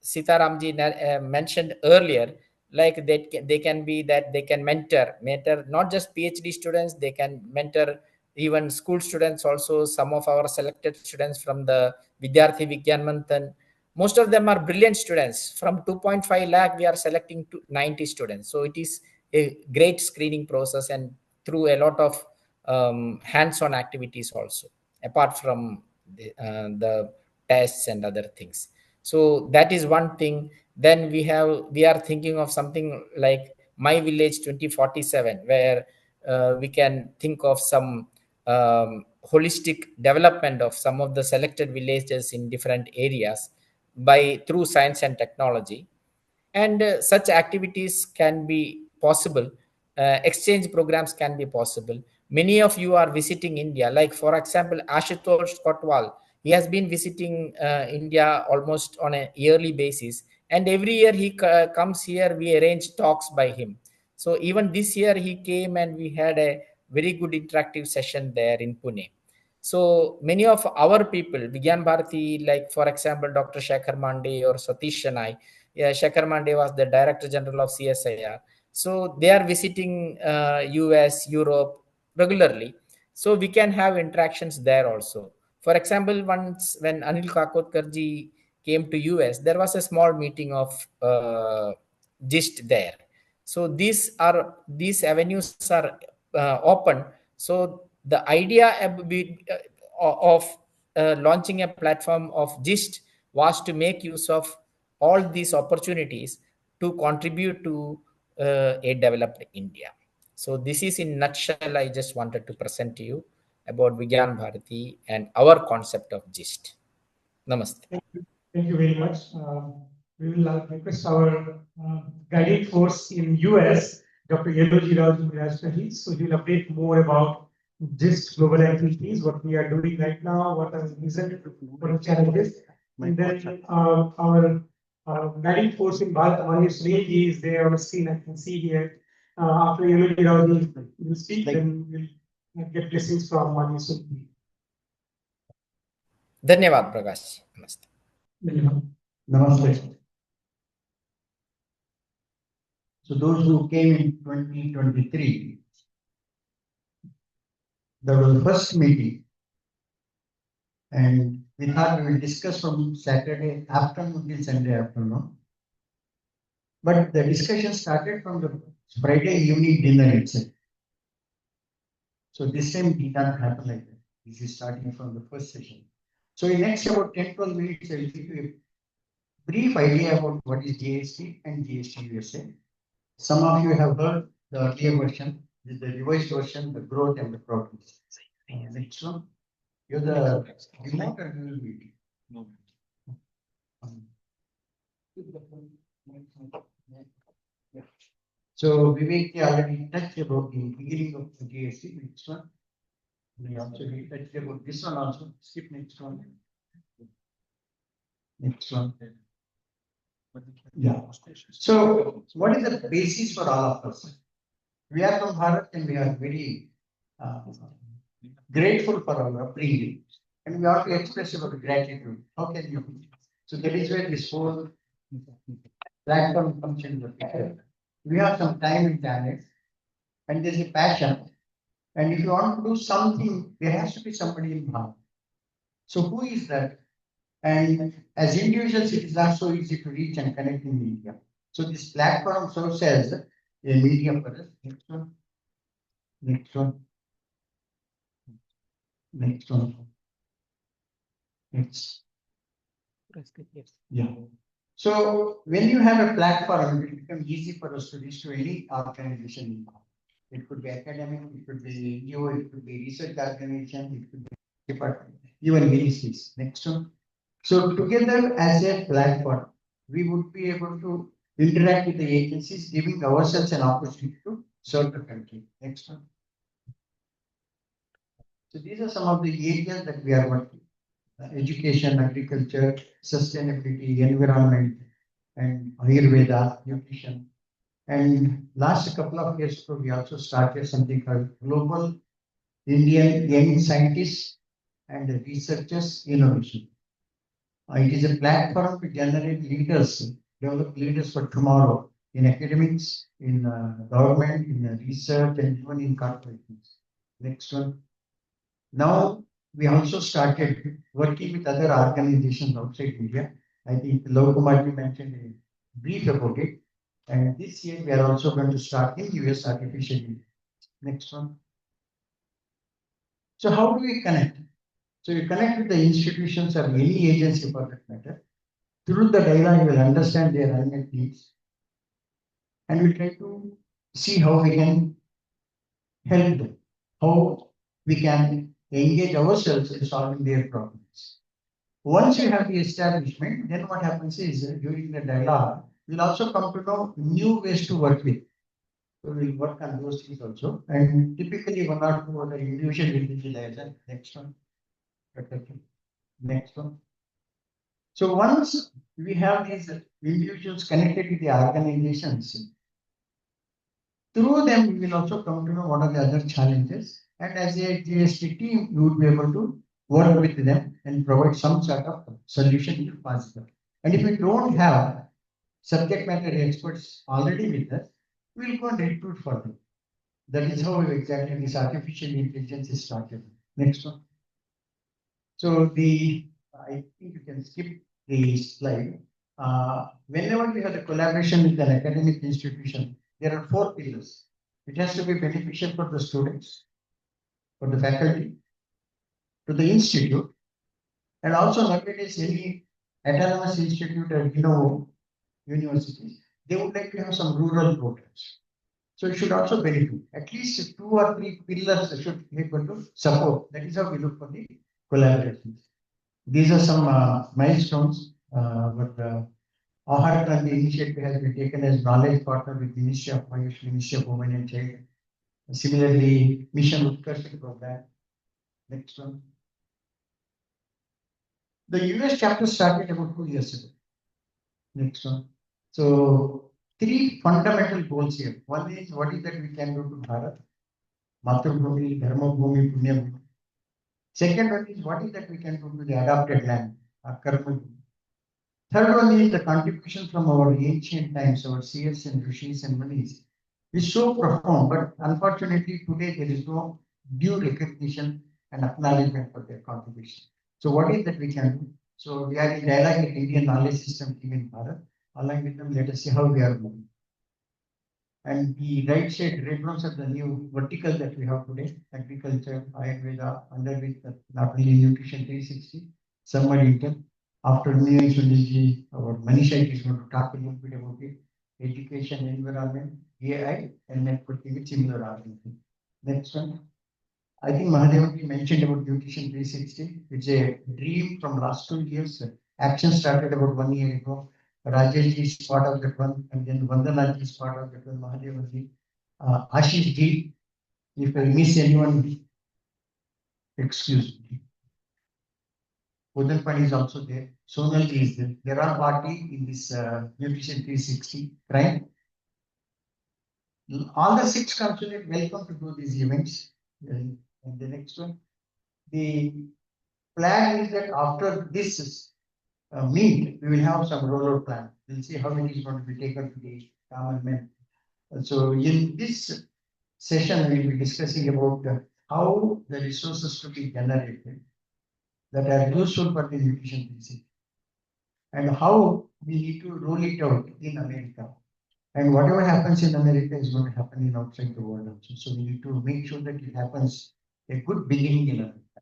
Sitaramji mentioned earlier, like they can be that they can mentor not just PhD students, they can mentor even school students also. Some of our selected students from the Vidyarthi Vigyan Manthan, most of them are brilliant students. From 2.5 lakh we are selecting 90 students. So it is a great screening process, and through a lot of hands-on activities also, apart from the tests and other things. So that is one thing. Then we are thinking of something like My Village 2047, where we can think of some holistic development of some of the selected villages in different areas through science and technology. And such activities can be possible. Exchange programs can be possible. Many of you are visiting India, like for example Ashutosh Kotwal. He has been visiting India almost on a yearly basis, and every year he comes here. We arrange talks by him. So even this year he came and we had a very good interactive session there in Pune. So many of our people, Vigyan Bharati, like for example, Dr. Shekhar Mande or Satish Shanai. Yeah, Shekhar Mande was the Director General of CSIR. So they are visiting US, Europe regularly. So we can have interactions there also. For example, once when Anil Kakotkarji came to US, there was a small meeting of GIST there. So these avenues are open. So the idea of launching a platform of GIST was to make use of all these opportunities to contribute to a developed India. So this is in nutshell I just wanted to present to you about Vigyan Bharati and our concept of GIST. Namaste. Thank you very much. We will request our guiding force in US, Dr. Yeloji Raj, so he will update more about GIST global activities, what we are doing right now, what are the recent challenges. And then our guiding force in Bharat, Manish Sreji, is there on the screen. I can see here. After Yeloji Raj will speak, then we'll get blessings from Manish Sreji. Dhanyavad Prakash. Namaste. Namaste. So those who came in 2023, that was the first meeting, and we thought we will discuss from Saturday afternoon till Sunday afternoon. But the discussion started from the Friday evening dinner itself. So this time it did not happen like that. This is starting from the first session. So in next about 10-12 minutes, I will give you a brief idea about what is GST and GST USA. Some of you have heard the earlier version. This is the revised version, the growth and the progress. Next one. You're the remote or you will be? No. So Vivek already touched about the beginning of the GST. Next one. We also need that about this one also. Skip next one. Next one. Yeah. So what is the basis for all of us? We are from Bharat and we are very grateful for our upbringing, and we have to express our gratitude. How can you? So that is where this whole platform comes into the picture. We have some time and talent, and there's a passion. And if you want to do something, there has to be somebody involved. So who is that? And as individuals, it is not so easy to reach and connect in media. So this platform serves as a medium for us. Next one. Next one. Next one. Next. Yeah. So when you have a platform, it becomes easy for us to reach to any organization. It could be academic, it could be NGO, it could be research organization, it could be department, even ministries. Next one. So together as a platform, we would be able to interact with the agencies, giving ourselves an opportunity to serve the country. Next one. So these are some of the areas that we are working. Education, agriculture, sustainability, environment, and Ayurveda, nutrition. And last couple of years ago, we also started something called Global Indian Young Scientists and Researchers Innovation. It is a platform to generate leaders, develop leaders for tomorrow in academics, in government, in research, and even in corporations. Next one. Now, we also started working with other organizations outside India. I think Lokumar mentioned a brief about it. And this year, we are also going to start in US artificial intelligence. Next one. So how do we connect? So you connect with the institutions or any agency for that matter. Through the dialogue, you will understand their unmet needs. And we try to see how we can help them, how we can engage ourselves in solving their problems. Once you have the establishment, then what happens is during the dialogue, we'll also come to know new ways to work with. So we'll work on those things also. And typically one or two other individual will be there. Next one. Next one. So once we have these individuals connected with the organizations, through them we will also come to know what are the other challenges. And as a GST team, we would be able to work with them and provide some sort of solution if possible. And if we don't have subject matter experts already with us, we'll go and recruit for them. That is how exactly this artificial intelligence is started. Next one. So I think you can skip the slide. Whenever we have a collaboration with an academic institution, there are 4 pillars. It has to be beneficial for the students, for the faculty, to the institute, and also nowadays any autonomous institute or universities, they would like to have some rural programs. So it should also benefit. At least 2 or 3 pillars should be able to support. That is how we look for the collaborations. These are some milestones. Ahar Kranti initiative has been taken as knowledge partner with Ministry of Ayush, Ministry of Women and Child. Similarly, Mission Utkarsh program. Next one. The US chapter started about 2 years ago. Next one. So 3 fundamental goals here. One is what is that we can do to Bharat? Matrubhumi, Dharma Bhumi, Punya Bhumi. Second one is what is that we can do to the adopted land, Karma Bhumi. Third one is the contribution from our ancient times, our seers and rishis and munis, is so profound, but unfortunately today there is no due recognition and acknowledgement for their contribution. So what is that we can do? So we are in dialogue with Indian knowledge system team in Bharat. Along with them, let us see how we are moving. And the right side reference of the new vertical that we have today, agriculture, Ayurveda, under with not only nutrition 360, summer intern. After me, Sunilji, our Manisha is going to talk a little bit about it. Education, environment, AI, and networking with similar organization. Next one. I think Mahadev mentioned about nutrition 360. It's a dream from last 2 years. Action started about 1 year ago. Rajesh is part of that one, and then Vandana is part of that one. Mahadev ji, Ashish ji. If I miss anyone, Excuse me. Udanpani is also there. Sonal is there. There are party in this Nutrition 360, right? All the 6 consulate welcome to do these events. And the next one, the plan is that after this meet, we will have some rollout plan. We'll see how it is going to be taken to the common men. So in this session, we will be discussing about how the resources to be generated that are useful for the nutrition policy and how we need to roll it out in America. And whatever happens in America is going to happen in outside the world also. So we need to make sure that it happens a good beginning in America.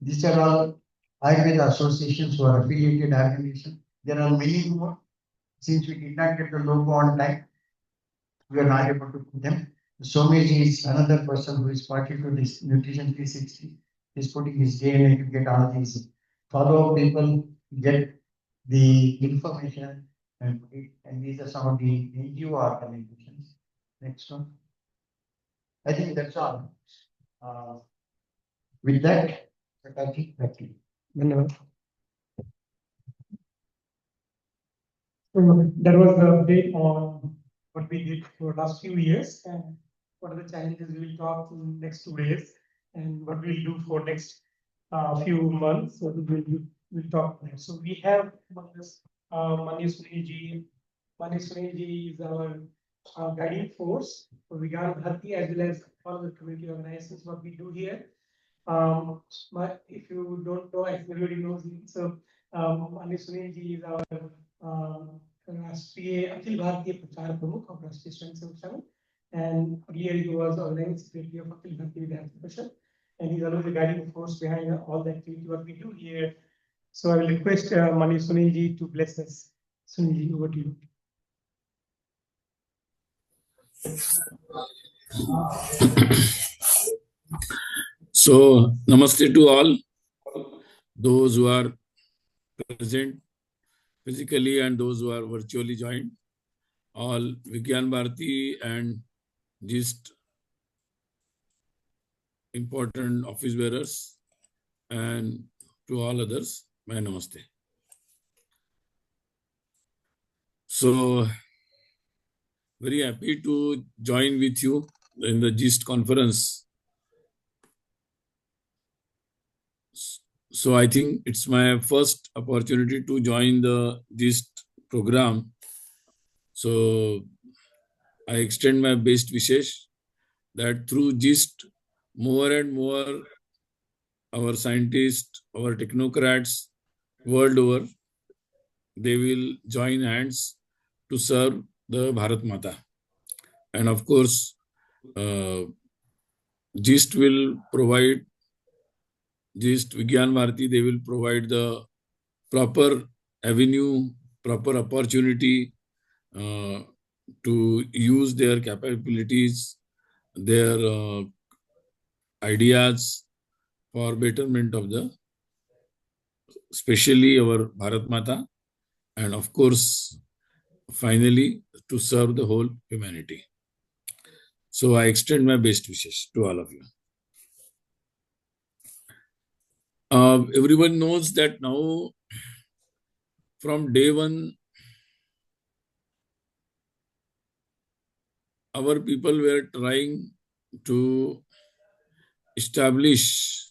These are all Ayurveda associations who are affiliated organizations. There are many more. Since we did not get the logo on time, we are not able to put them. Someji is another person who is party to this Nutrition 360. He's putting his DNA to get all these follow-up people, get the information, and these are some of the NGO organizations. Next one. I think that's all. With that, Prakash, back to you. There was an update on what we did for the last few years and what are the challenges we will talk in next 2 days and what we'll do for next few months. So we'll talk there. So we have Mani Sunil ji is our guiding force for Vigyan Bharati as well as all the community organizations. What we do here. If you don't know, everybody knows him. So Mani Sunil ji is our राष्ट्रीय अखिल भारतीय प्रचार प्रमुख of राष्ट्रीय Swayamsevak Sangh, and earlier he was organizing secretary of Akhil Bharatiya विद्यार्थी परिषद, and he's always the guiding force behind all the activity what we do here. So I will request Mani Sunil ji to bless us. Sunil ji, over to you. So, namaste to all those who are present physically and those who are virtually joined, all Vigyan Bharati and just important office bearers, and to all others, my namaste. So, very happy to join with you in the GIST conference. So I think it's my first opportunity to join the GIST program. So I extend my best wishes that through GIST, more and more our scientists, our technocrats world over, they will join hands to serve the Bharat Mata. And of course, GIST will provide GIST, Vigyan Bharati, they will provide the proper avenue, proper opportunity to use their capabilities, their ideas for betterment of the, especially our Bharat Mata, and of course, finally, to serve the whole humanity. So I extend my best wishes to all of you. Everyone knows that now, from day one, our people were trying to establish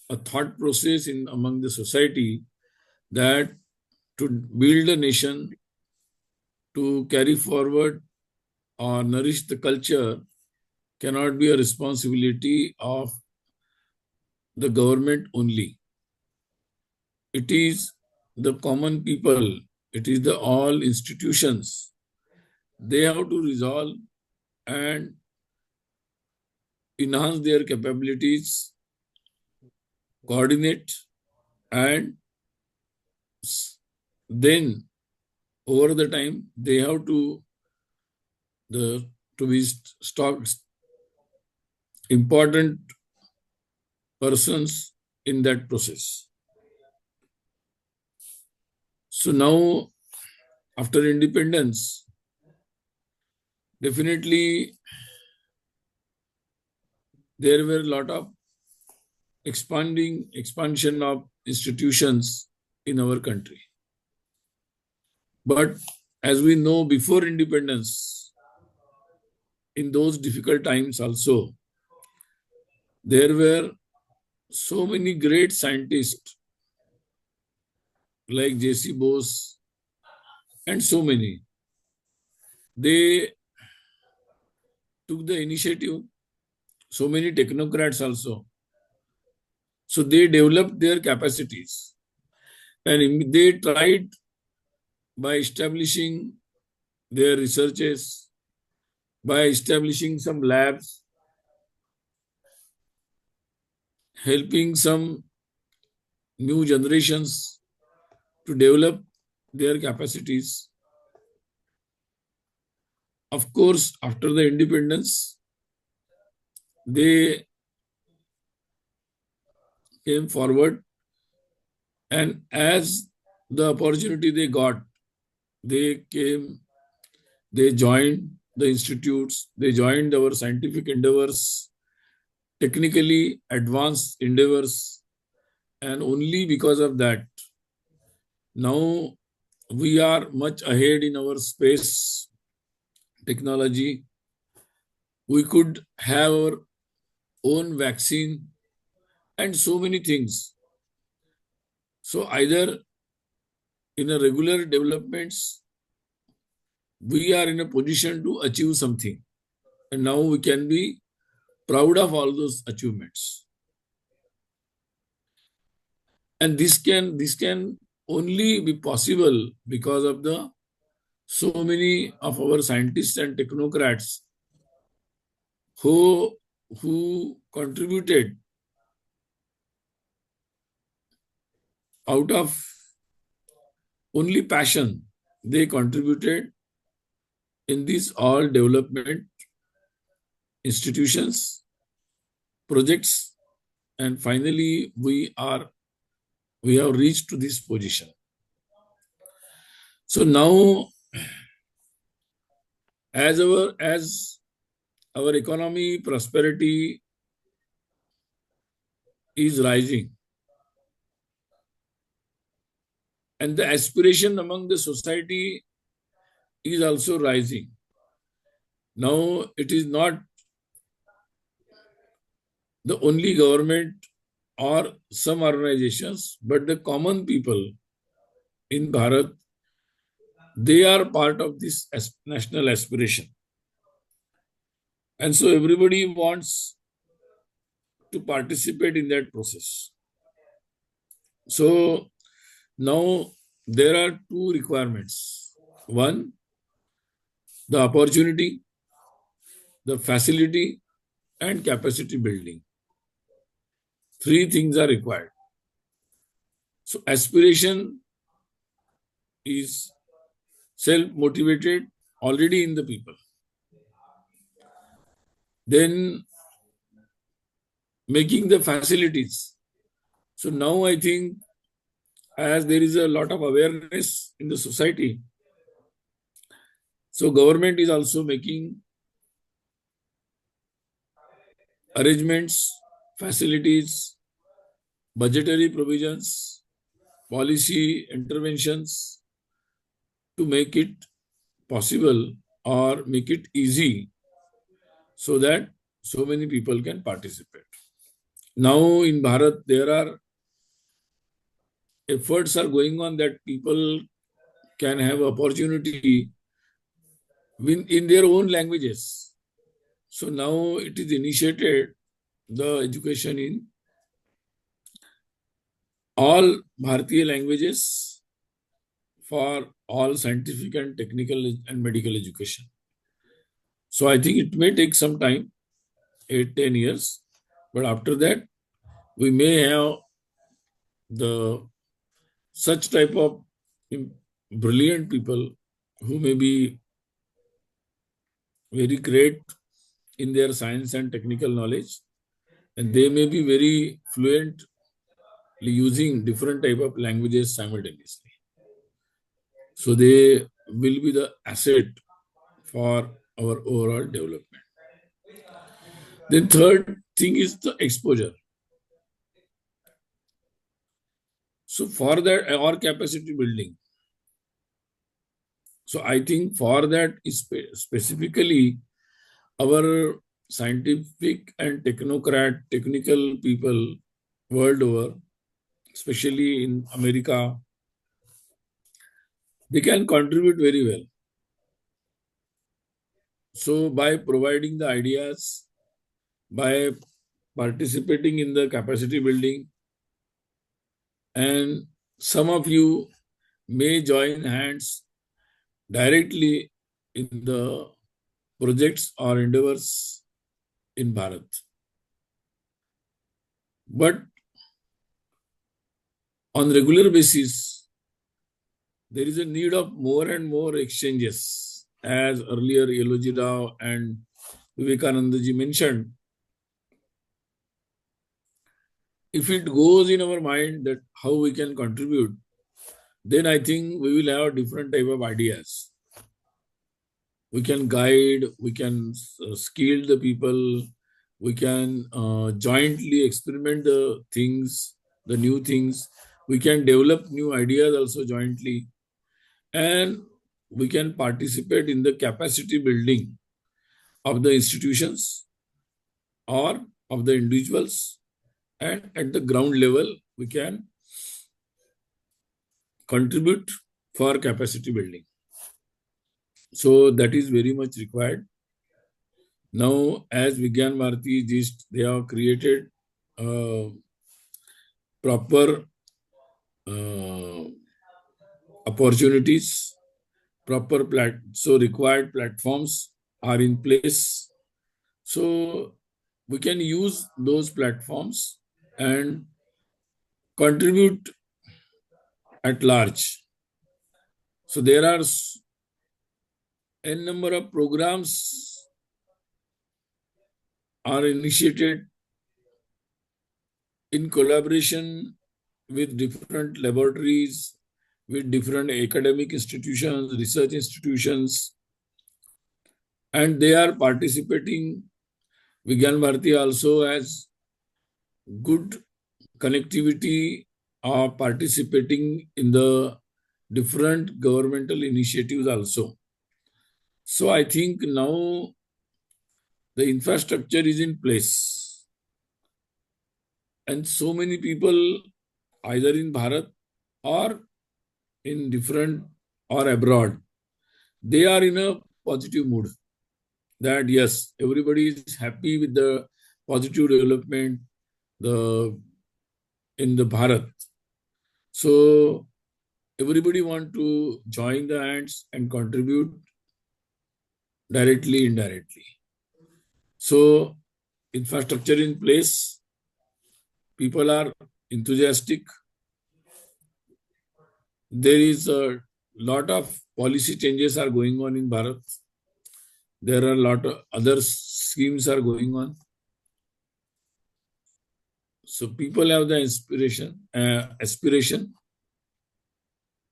a thought process among the society that to build a nation, to carry forward or nourish the culture cannot be a responsibility of the government only. It is the common people, it is the all institutions. They have to resolve and enhance their capabilities, coordinate, and then over the time they have to be stocked important persons in that process. So now, after independence, definitely there were a lot of expansion of institutions in our country. But as we know, before independence, in those difficult times also, there were so many great scientists like J.C. Bose and so many. They took the initiative, so many technocrats also. So they developed their capacities and they tried by establishing their researches, by establishing some labs, helping some new generations to develop their capacities. Of course, after the independence, they came forward, and as the opportunity they got, they came, they joined the institutes, they joined our scientific endeavors, technically advanced endeavors, and only because of that, now we are much ahead in our space technology. We could have our own vaccine and so many things. So either in a regular developments, we are in a position to achieve something. And now we can be proud of all those achievements. And this can only be possible because of the so many of our scientists and technocrats who contributed out of only passion. They contributed in these all development institutions, projects, and finally we have reached to this position. So now, as our economy prosperity is rising, and the aspiration among the society is also rising. Now it is not the only government or some organizations, but the common people in Bharat, they are part of this national aspiration. And so everybody wants to participate in that process. So now there are two requirements. One, the opportunity, the facility, and capacity building. Three things are required. So aspiration is self-motivated already in the people. Then making the facilities. So now I think as there is a lot of awareness in the society, so government is also making arrangements, facilities, budgetary provisions, policy interventions to make it possible or make it easy so that so many people can participate. Now in Bharat, there are efforts are going on that people can have opportunity in their own languages. So now it is initiated the education in all Bharatiya languages for all scientific and technical and medical education. So I think it may take some time, 8-10 years, but after that we may have such type of brilliant people who may be very great in their science and technical knowledge, and they may be very fluent using different type of languages simultaneously. So they will be the asset for our overall development. Then third thing is the exposure. So for that, or capacity building. So I think for that is specifically our scientific and technical people world over, especially in America, they can contribute very well. So by providing the ideas, by participating in the capacity building, and some of you may join hands directly in the projects or endeavors in Bharat. But on regular basis, there is a need of more and more exchanges. As earlier Yeloji Rao and Vivekananda ji mentioned, if it goes in our mind that how we can contribute, then I think we will have different type of ideas. We can guide, we can skill the people, we can jointly experiment the things, the new things. We can develop new ideas also jointly, and we can participate in the capacity building of the institutions or of the individuals, and at the ground level we can contribute for capacity building. So that is very much required. Now, as Vigyan Bharati just they have created proper opportunities, so required platforms are in place. So we can use those platforms and contribute at large. So there are a number of programs are initiated in collaboration with different laboratories, with different academic institutions, research institutions, and they are participating. Vigyan Bharati also has good connectivity of participating in the different governmental initiatives also. So I think now the infrastructure is in place. And so many people, either in Bharat or in different or abroad, they are in a positive mood. That yes, everybody is happy with the positive development in the Bharat. So everybody want to join the hands and contribute directly, indirectly. So infrastructure in place, people are enthusiastic. There is a lot of policy changes are going on in Bharat. There are a lot of other schemes are going on. So people have the aspiration.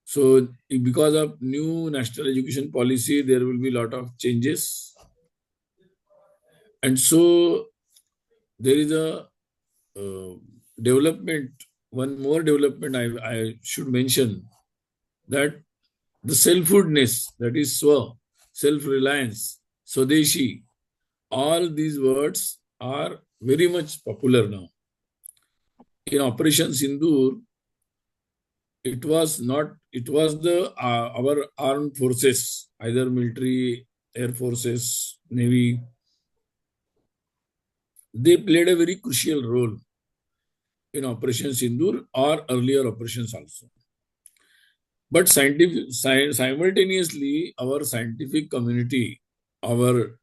So because of new national education policy, there will be a lot of changes. And so there is a development, one more development I should mention, that the self-hoodness, that is self-reliance, Swadeshi, all these words are very much popular now. In Operation Sindoor, it was our armed forces, either military, air forces, navy, they played a very crucial role in Operation Sindoor or earlier operations also. But simultaneously, our scientific community, our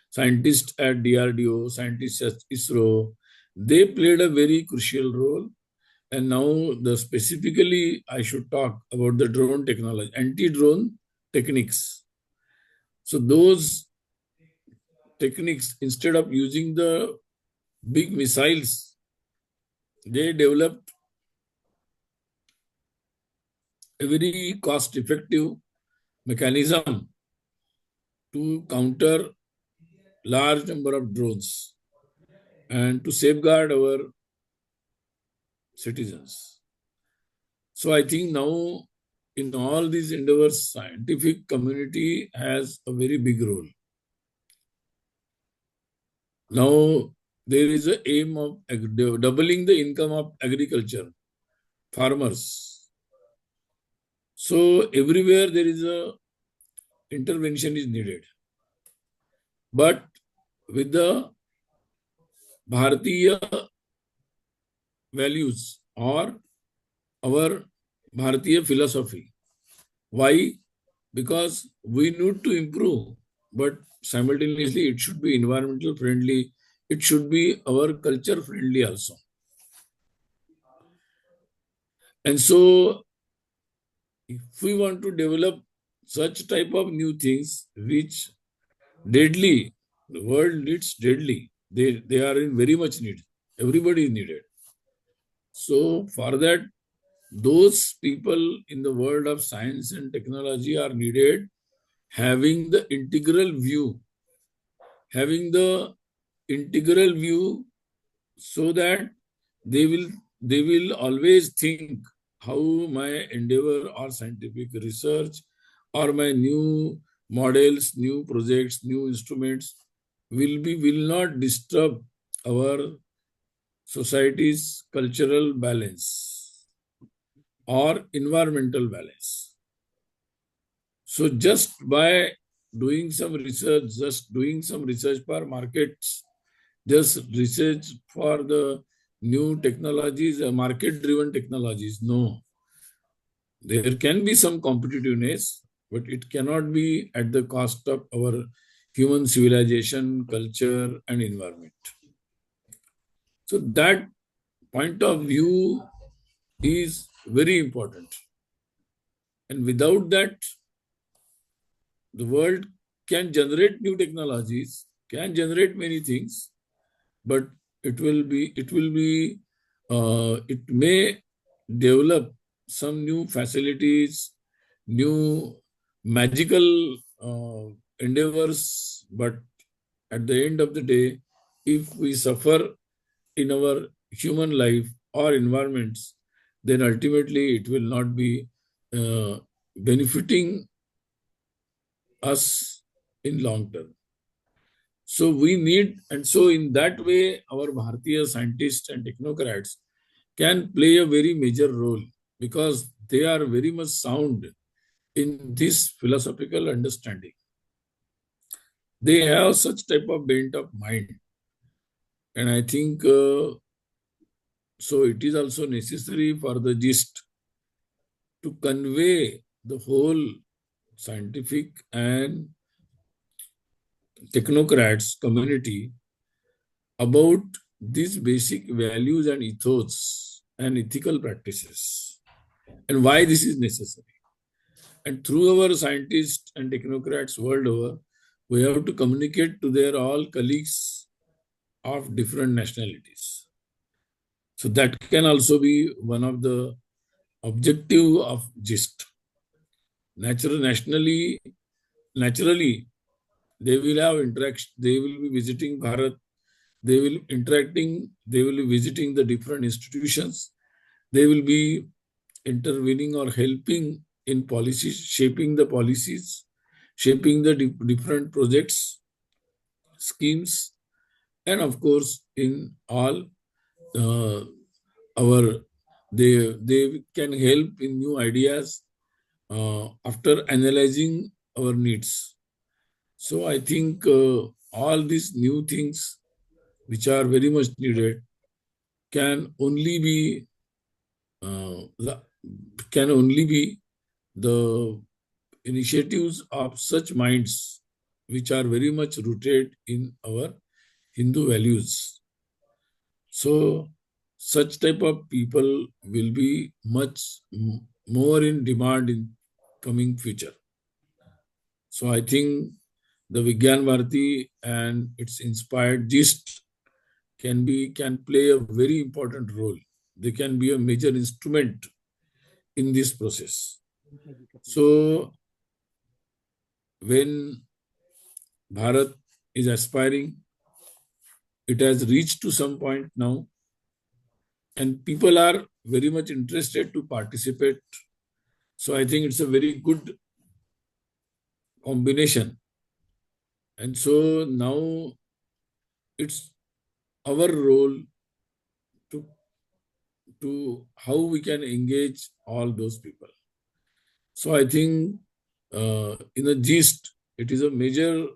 scientists at DRDO, scientists at ISRO, they played a very crucial role. And now, specifically, I should talk about the drone technology, anti-drone techniques. So those techniques, instead of using the big missiles, they developed a very cost-effective mechanism to counter large number of drones and to safeguard our citizens. So I think now in all these endeavors, scientific community has a very big role. Now there is an aim of doubling the income of agriculture, farmers. So everywhere there is a intervention is needed. But with the Bharatiya values or our Bharatiya philosophy. Why? Because we need to improve, but simultaneously it should be environmental friendly. It should be our culture friendly also. And so if we want to develop such type of new things, which deadly, the world needs deadly. They are in very much need. Everybody is needed. So for that, those people in the world of science and technology are needed, having the integral view, so that they will always think how my endeavor or scientific research or my new models, new projects, new instruments will not disturb our society's cultural balance or environmental balance. So just by doing some research, for markets, just research for the new technologies, market-driven technologies, no. There can be some competitiveness, but it cannot be at the cost of our human civilization, culture, and environment. So that point of view is very important. And without that, the world can generate new technologies, can generate many things, but it may develop some new facilities, new magical endeavors, but at the end of the day, if we suffer in our human life or environments, then ultimately it will not be benefiting us in long term. So we need, and so in that way, our Bharatiya scientists and technocrats can play a very major role because they are very much sound in this philosophical understanding. They have such type of bent of mind. And I think so it is also necessary for the gist to convey the whole scientific and technocrats community about these basic values and ethos and ethical practices and why this is necessary. And through our scientists and technocrats world over, we have to communicate to their all colleagues of different nationalities. So that can also be one of the objective of GIST. Naturally, they will have interaction. They will be visiting Bharat. They will they will be visiting the different institutions. They will be intervening or helping in policies, shaping the policies, shaping the different projects, schemes, and of course, in all they can help in new ideas after analyzing our needs. So I think all these new things which are very much needed can only be the initiatives of such minds which are very much rooted in our Hindu values. So such type of people will be much more in demand in coming future. So I think the Vigyan Bharati and its inspired GIST can play a very important role. They can be a major instrument in this process. So when Bharat is aspiring, it has reached to some point now, and people are very much interested to participate. So I think it's a very good combination. And so now it's our role to how we can engage all those people. So I think in a gist, it is a major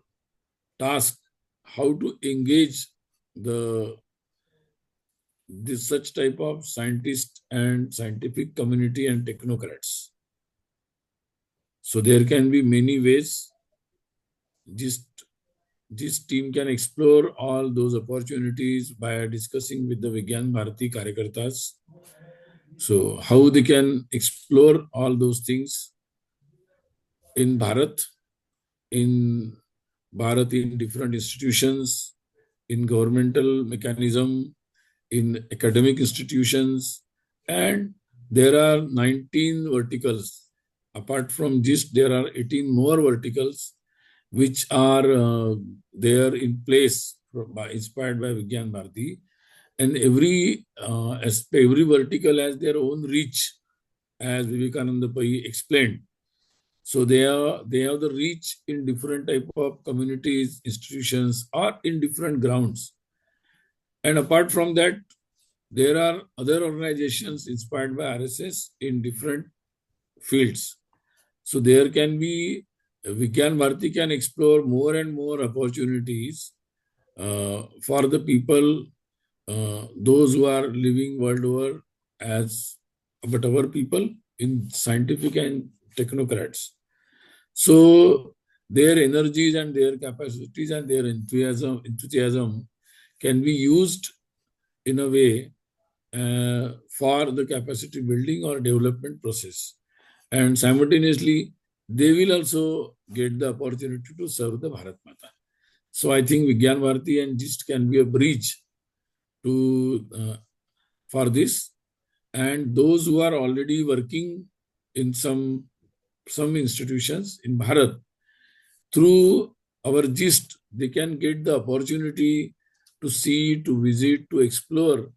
task how to engage this such type of scientists and scientific community and technocrats. So there can be many ways. This team can explore all those opportunities by discussing with the Vigyan Bharati Karyakartas. So how they can explore all those things in Bharat, in different institutions, in governmental mechanism, in academic institutions, and there are 19 verticals. Apart from this, there are 18 more verticals which are there in place inspired by Vigyan Bharati. And every vertical has their own reach, as Vivekananda Pai explained. So they have the reach in different type of communities, institutions, or in different grounds. And apart from that, there are other organizations inspired by RSS in different fields. So there can be, Vigyan Bharati can explore more and more opportunities for the people, those who are living world over but our people in scientific and technocrats. So their energies and their capacities and their enthusiasm can be used in a way for the capacity building or development process. And simultaneously, they will also get the opportunity to serve the Bharat Mata. So I think Vigyan Bharati and GIST can be a bridge for this. And those who are already working in some institutions in Bharat, through our GIST, they can get the opportunity to see, to visit, to explore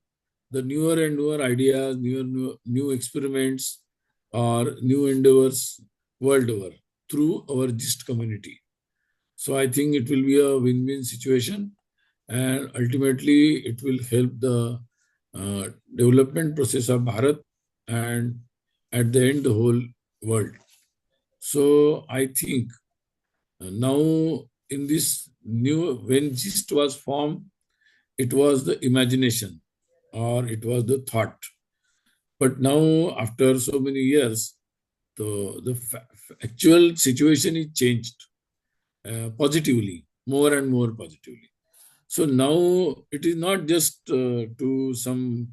the newer and newer ideas, new experiments, or new endeavors world over through our GIST community. So I think it will be a win-win situation, and ultimately it will help the development process of Bharat and at the end the whole world. So I think now in this when GIST was formed, it was the imagination or it was the thought. But now after so many years, the actual situation is changed positively, more and more positively. So now it is not just to some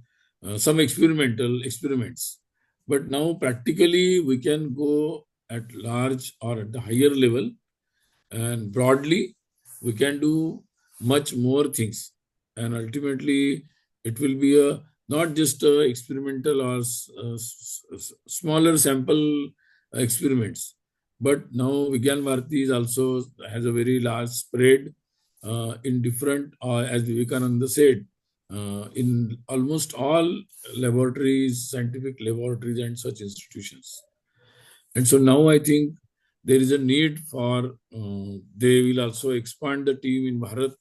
experimental experiments, but now practically we can go at large or at the higher level, and broadly we can do much more things. And ultimately it will be not just experimental or smaller sample experiments, but now Vigyan Bharati also has a very large spread in different, as Vivekananda said, in almost all laboratories, scientific laboratories and such institutions. And so now I think there is a need for, they will also expand the team in Bharat,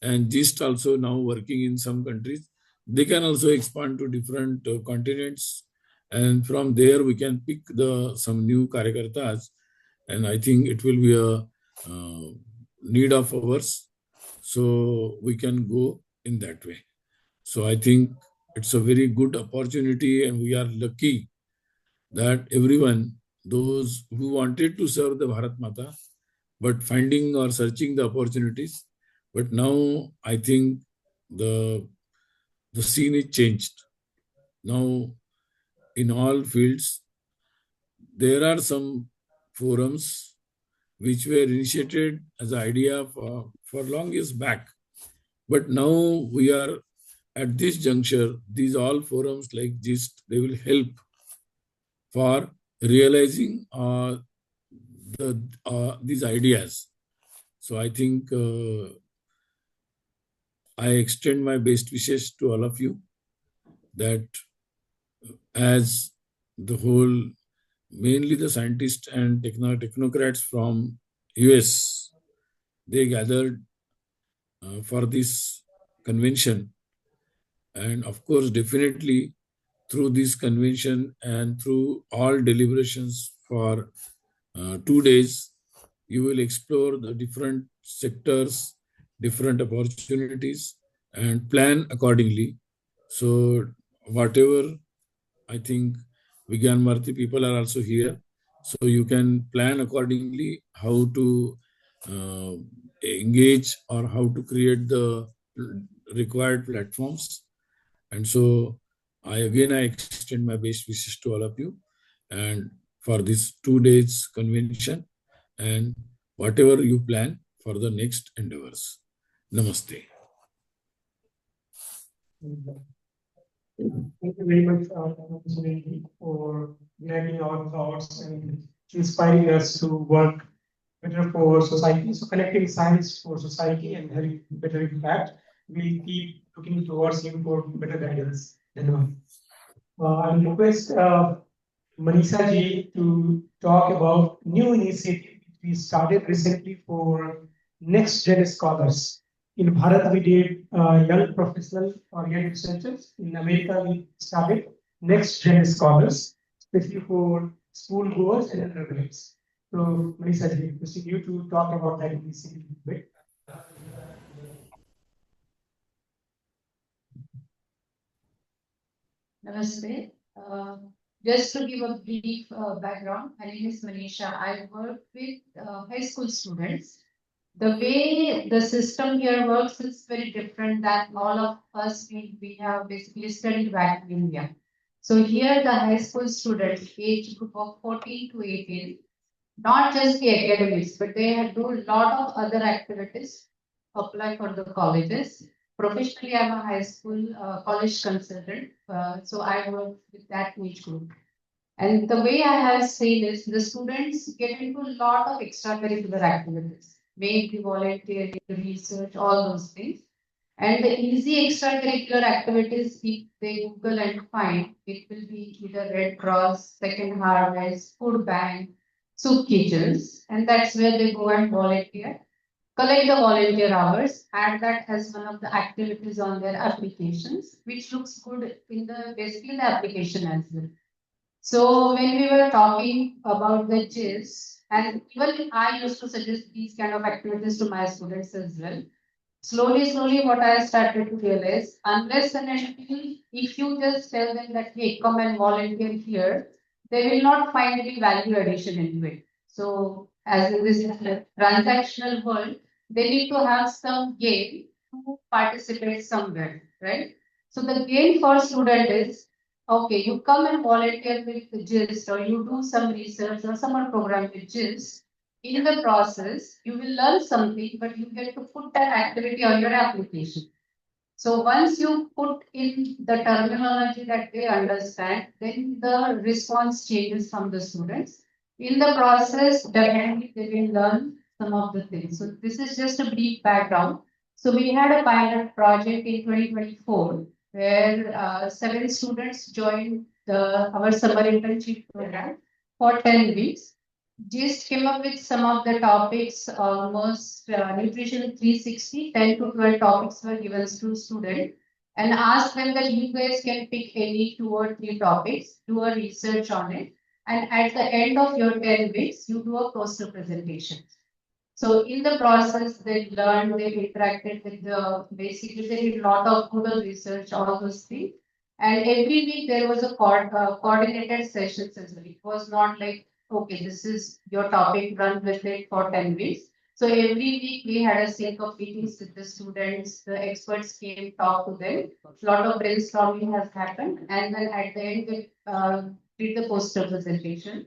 and GIST also now working in some countries. They can also expand to different continents, and from there we can pick some new Karyakartas, and I think it will be a need of ours. So we can go in that way. So I think it's a very good opportunity, and we are lucky that everyone, those who wanted to serve the Bharat Mata, but finding or searching the opportunities, but now I think the scene is changed. Now in all fields, there are some forums which were initiated as an idea for long years back. But now we are at this juncture, these all forums like GIST, they will help for realizing these ideas. So I think I extend my best wishes to all of you that as the whole, mainly the scientists and technocrats from US, they gathered for this convention. And of course, definitely through this convention and through all deliberations for 2 days, you will explore the different sectors, different opportunities, and plan accordingly. So, whatever, I think Vigyan Bharati people are also here. So, you can plan accordingly how to engage or how to create the required platforms. And so, I extend my best wishes to all of you, and for this 2 days convention, and whatever you plan for the next endeavors. Namaste. Thank you very much, Sunil, for uniting our thoughts and inspiring us to work better for society. So connecting science for society and having better impact. We'll keep looking towards you for better guidance. I'll request Manisha ji to talk about new initiative we started recently for next gen scholars. In Bharat, we did young professional or young researchers. In America, we started next gen scholars, especially for school goers and undergraduates. So, Manisha ji, requesting you to talk about that initiative a bit. Namaste. Just to give a brief background, my name is Manisha. I work with high school students. The way the system here works is very different than all of us. We have basically studied back in India. So here the high school students, age group of 14 to 18, not just the academics, but they do a lot of other activities, apply for the colleges. Professionally, I'm a high school college consultant, so I work with that age group. And the way I have seen is the students get into a lot of extracurricular activities, maybe volunteering, research, all those things. And the easy extracurricular activities, if they Google and find, it will be either Red Cross, Second Harvest, Food Bank, soup kitchens, and that's where they go and volunteer, collect the volunteer hours, add that as one of the activities on their applications, which looks good in the basically the application as well. So when we were talking about the GIS, and even I used to suggest these kind of activities to my students as well. Slowly, what I started to realize, unless and until if you just tell them that, hey, come and volunteer here, they will not find any value addition into it. So as in this transactional world, they need to have some gain to participate somewhere, right? So the gain for student is, okay, you come and volunteer with the GIST or you do some research or summer program with GIST. In the process, you will learn something, but you get to put that activity on your application. So once you put in the terminology that they understand, then the response changes from the students. In the process, definitely they will learn some of the things. So this is just a brief background. So we had a pilot project in 2024 where 7 students joined our summer internship program for 10 weeks. Just came up with some of the topics, almost nutrition 360, 10 to 12 topics were given to students and asked them that you guys can pick any 2 or 3 topics, do a research on it. And at the end of your 10 weeks, you do a poster presentation. So in the process, they learned, they interacted with basically they did a lot of Google research, all those things. And every week there was a coordinated sessions as well. It was not like, okay, this is your topic, run with it for 10 weeks. So every week we had a set of meetings with the students, the experts came, talk to them. A lot of brainstorming has happened. And then at the end, we did the poster presentation.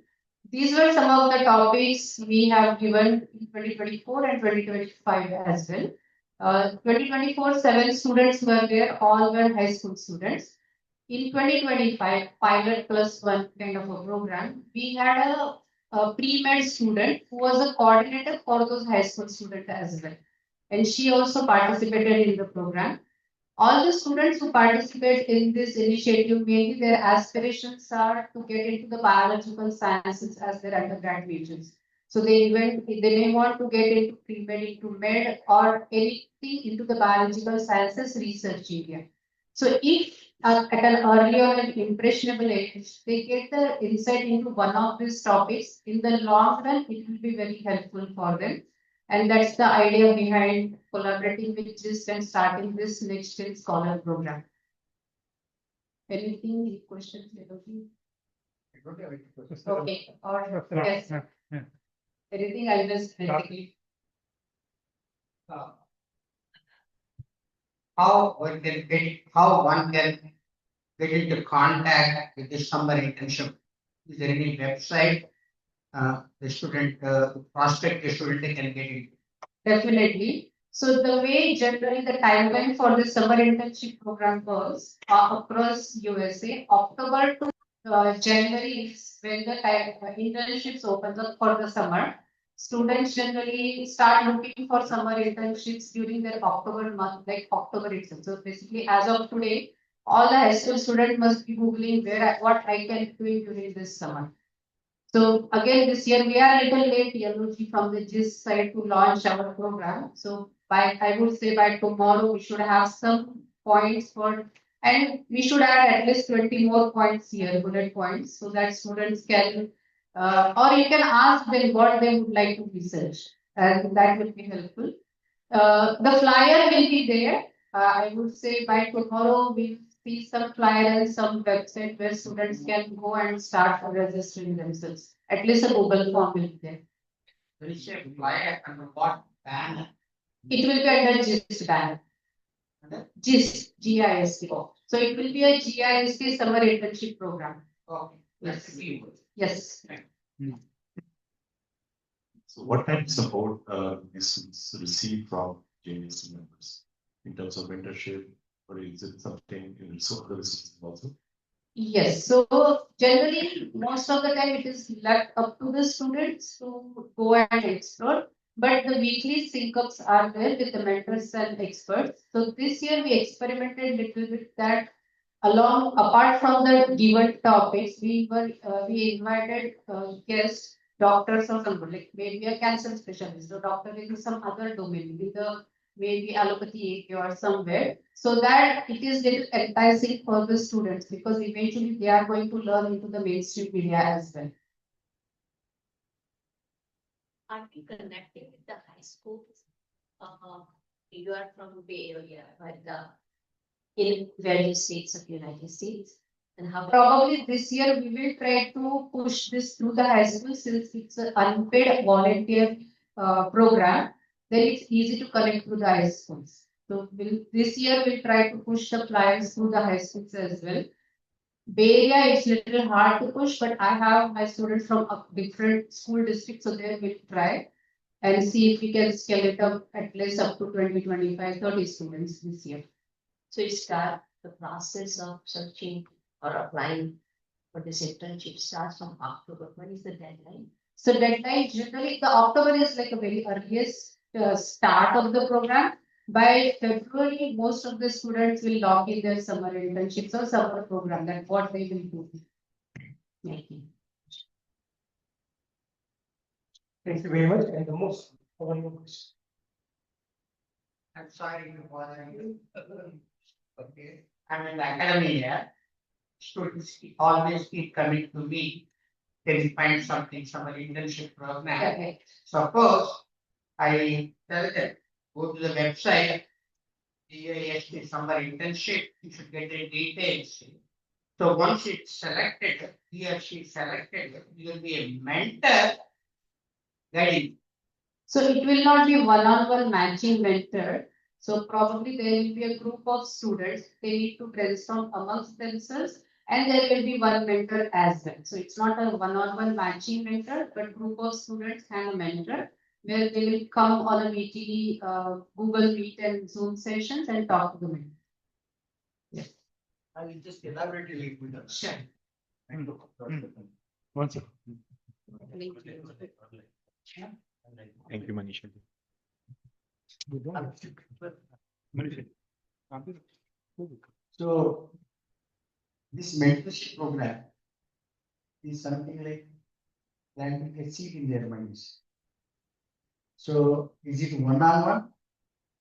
These were some of the topics we have given in 2024 and 2025 as well. 2024, 7 students were there, all were high school students. In 2025, pilot plus 1 kind of a program, we had a pre-med student who was a coordinator for those high school students as well. And she also participated in the program. All the students who participate in this initiative, mainly their aspirations are to get into the biological sciences as their undergraduates. So they may want to get into pre-med, into med, or anything into the biological sciences research area. So if at an earlier and impressionable age, they get the insight into one of these topics, in the long run, it will be very helpful for them. And that's the idea behind collaborating with GIST and starting this Next Gen Scholar program. Anything, questions? Okay, or yes. Anything I just basically. How one can get into contact with the summer internship? Is there any website the student, prospective student can get into? Definitely. So the way generally the timeline for the summer internship program goes across USA, October to January is when the internships opens up for the summer. Students generally start looking for summer internships during their October month, like October itself. So basically, as of today, all the high school student must be googling what I can do during this summer. So again, this year we are a little late, Yanuji, from the GIST side to launch our program. So I would say by tomorrow we should have some points and we should add at least 20 more points here, bullet points, so that students can, or you can ask them what they would like to research, and that will be helpful. The flyer will be there. I would say by tomorrow we'll see some flyer and some website where students can go and start registering themselves. At least a Google form will be there. When you say flyer under what banner? It will be under GIST banner. GIST, GIST. So it will be a GIST summer internship program. Okay. Yes. Yes. So what kind of support is received from JNST members in terms of mentorship, or is it something in resources also? Yes, so generally most of the time it is left up to the students to go and explore, but the weekly sync-ups are there with the mentors and experts. So this year we experimented little bit that apart from the given topics, we invited guests, doctors or someone, like maybe a cancer specialist or doctor in some other domain, maybe allopathy or somewhere, so that it is little enticing for the students, because eventually they are going to learn into the mainstream media as well. Are we connecting with the high schools? You are from Bay Area, but in various states of the United States. And how probably this year we will try to push this through the high school, since it's an unpaid volunteer program, then it's easy to connect through the high schools. So this year we'll try to push the flyers through the high schools as well. Bay Area, it's a little hard to push, but I have my students from different school districts, so there we'll try and see if we can scale it up at least up to 20, 25, 30 students this year. So you start the process of searching or applying for this internship starts from October. When is the deadline? So deadline generally the October is like a very earliest start of the program. By February, most of the students will log in their summer internships or summer program. That's what they will do. Thank you very much. And the most common question. I'm sorry to bother you. Okay. I'm in the academy here. Students always keep coming to me. Can you find something, summer internship program? Okay. Suppose I tell them, go to the website, GIST summer internship, you should get the details. So once it's selected, he or she selected, you will be a mentor guiding. So it will not be one-on-one matching mentor. So probably there will be a group of students. They need to brainstorm amongst themselves, and there will be one mentor as well. So it's not a one-on-one matching mentor, but group of students and a mentor, where they will come on a weekly Google Meet and Zoom sessions and talk to the mentor. Yes. I will just elaborate a little bit. Sure. One second. Thank you, Manisha. Manisha. this mentorship program is something like planting a seed in their minds. So is it one-on-one?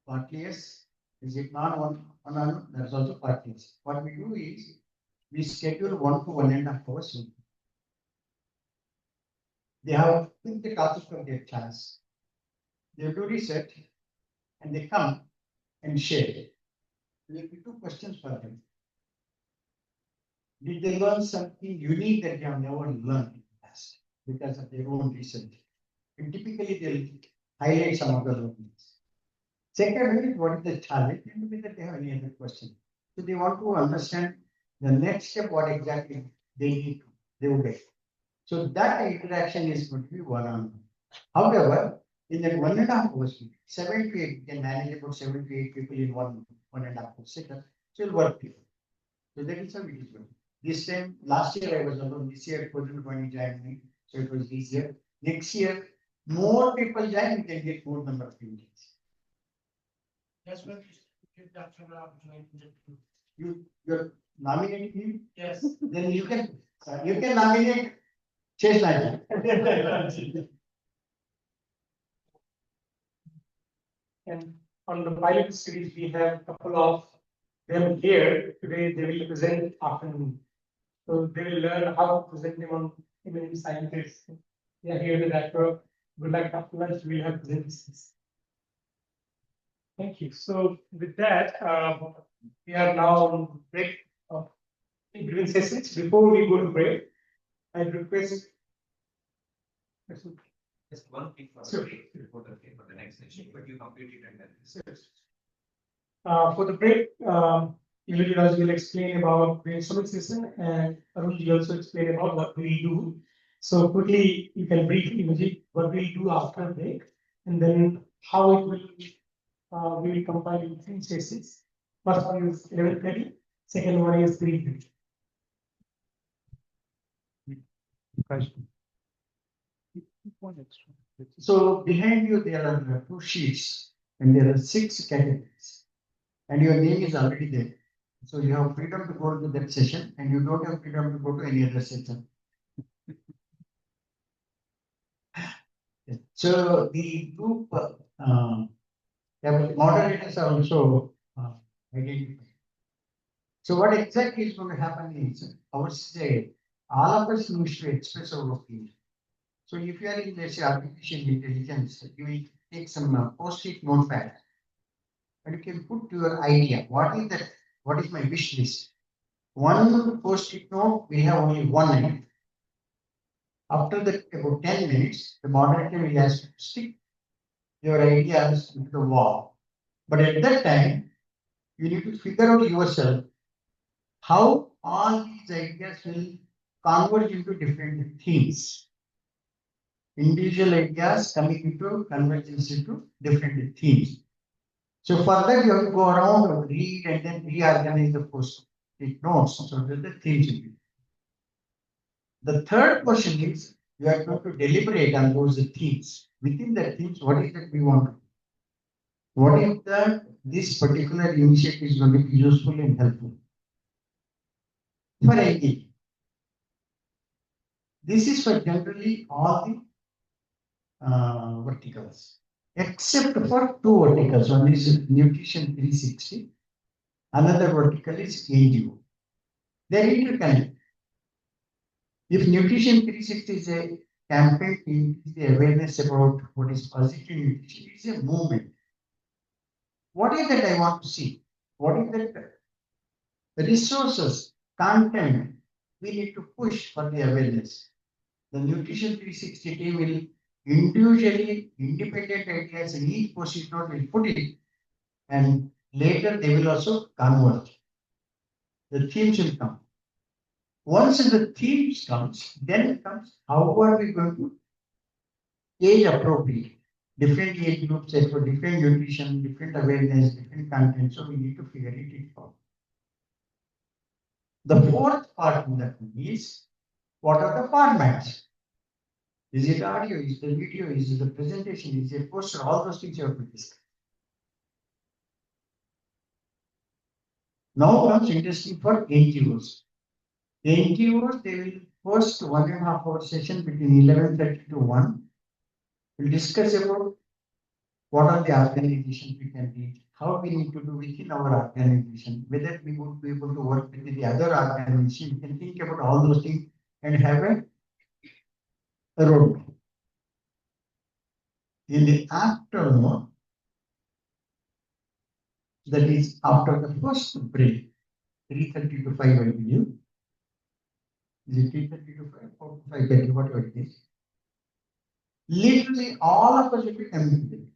Partly yes. Is it not one-on-one? That's also partly yes. What we do is we schedule 1 to 1.5 hours. They have picked the topic of their class. They do research and they come and share. There will be 2 questions for them. Did they learn something unique that they have never learned in the past because of their own research? And typically they'll highlight some of the learnings. Second, what is the challenge? And whether they have any other question. So they want to understand the next step, what exactly they need to, they will get. So that interaction is going to be one-on-one. However, in that 1.5 hours, 7 to 8, you can manage about 7 to 8 people in 1.5 hour setup. So it'll work people. So that is how it is going. This time, last year I was alone. This year, 2020 joined me, so it was easier. Next year, more people join, we can get more number of meetings. That's what Dr. Rao joined. You're nominating him? Yes. Then you can nominate Chase Lion. And on the pilot series, we have a couple of them here. Today they will present afternoon. So they will learn how to present them on Indian Scientists. They are here with that work. Good luck after lunch, we will have presentations. Thank you. So with that, we are now on break of green sessions. Before we go to break, I request. Just one thing for before the next session, but you complete it and then. For the break, Illuji will explain about brainstorming session and Arun will also explain about what we do. So quickly, you can brief Illuji what we do after break and then how it will we will compile in 3 sessions. First one is 11:30, second one is 3:30. So behind you there are 2 sheets and there are 6 categories and your name is already there. So you have freedom to go to that session and you don't have freedom to go to any other session. So the group moderators are also identified. So what exactly is going to happen is our say all of us need to express our opinion. So if you are in, let's say, artificial intelligence, you will take some post-it notepad and you can put your idea. What is that? What is my wish list? One post-it note, we have only 1 minute. After that, about 10 minutes, the moderator will ask you to stick your ideas into the wall. But at that time, you need to figure out yourself how all these ideas will converge into different themes. Individual ideas coming into convergence into different themes. So for that, you have to go around and read and then reorganize the post-it notes so that the themes will be. The third question is, you are going to deliberate on those themes. Within the themes, what is that we want to do? What if this particular initiative is going to be useful and helpful? For engagement. This is for generally all the verticals, except for 2 verticals. One is Nutrition 360, another vertical is NGO. They are interconnected. If Nutrition 360 is a campaign to increase the awareness about what is positive nutrition, it is a movement. What is that I want to see? What is that? The resources, content we need to push for the awareness. The Nutrition 360 team will individually, independent ideas in each post-it note will put it, and later they will also convert. The themes will come. Once the themes comes, then it comes how are we going to age appropriate. Different age groups for different nutrition, different awareness, different content. So we need to figure it out. The fourth part of that is what are the formats? Is it audio? Is it video? Is it the presentation? Is it a poster? All those things you have to discuss. Now comes interesting for NGOs. The NGOs, they will host 1.5 hour session between 11:30 to 1. We'll discuss about what are the organizations we can reach, how we need to do within our organization, whether we would be able to work with the other organizations. We can think about all those things and have a roadmap. In the afternoon, that is after the first break, 3:30 to 5, I believe. Is it 3:30 to 5 or 5:30, whatever it is? Literally all of us will be coming together.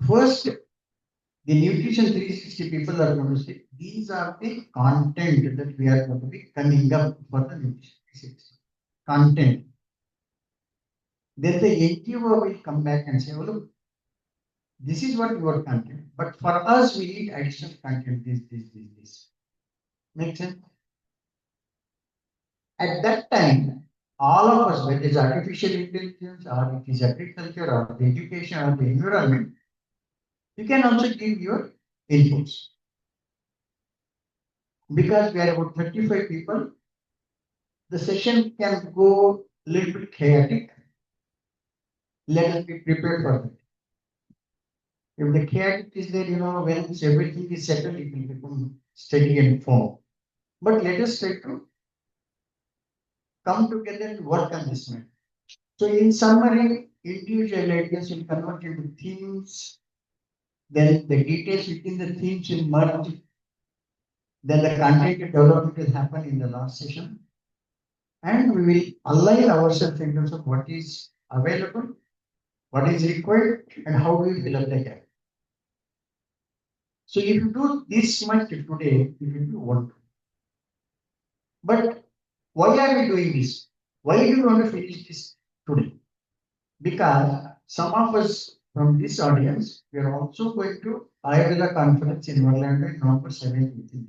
First, the nutrition 360 people are going to say, these are the content that we are going to be coming up for the nutrition 360. Content. Then the NGO will come back and say, oh, look, this is what your content, but for us, we need additional content, this. Make sense? At that time, all of us, whether it is artificial intelligence, or it is agriculture, or the education, or the environment, you can also give your inputs. Because we are about 35 people, the session can go a little bit chaotic. Let us be prepared for that. If the chaotic is there, when everything is settled, it will become steady and firm. But let us try to come together and work on this matter. So in summary, individual ideas will convert into themes, then the details within the themes will merge, then the content development will happen in the last session, and we will align ourselves in terms of what is available, what is required, and how we fill up the gap. So if you do this much today, it will be wonderful. But why are we doing this? Why do we want to finish this today? Because some of us from this audience, we are also going to Ayurveda conference in Orlando in November 17th.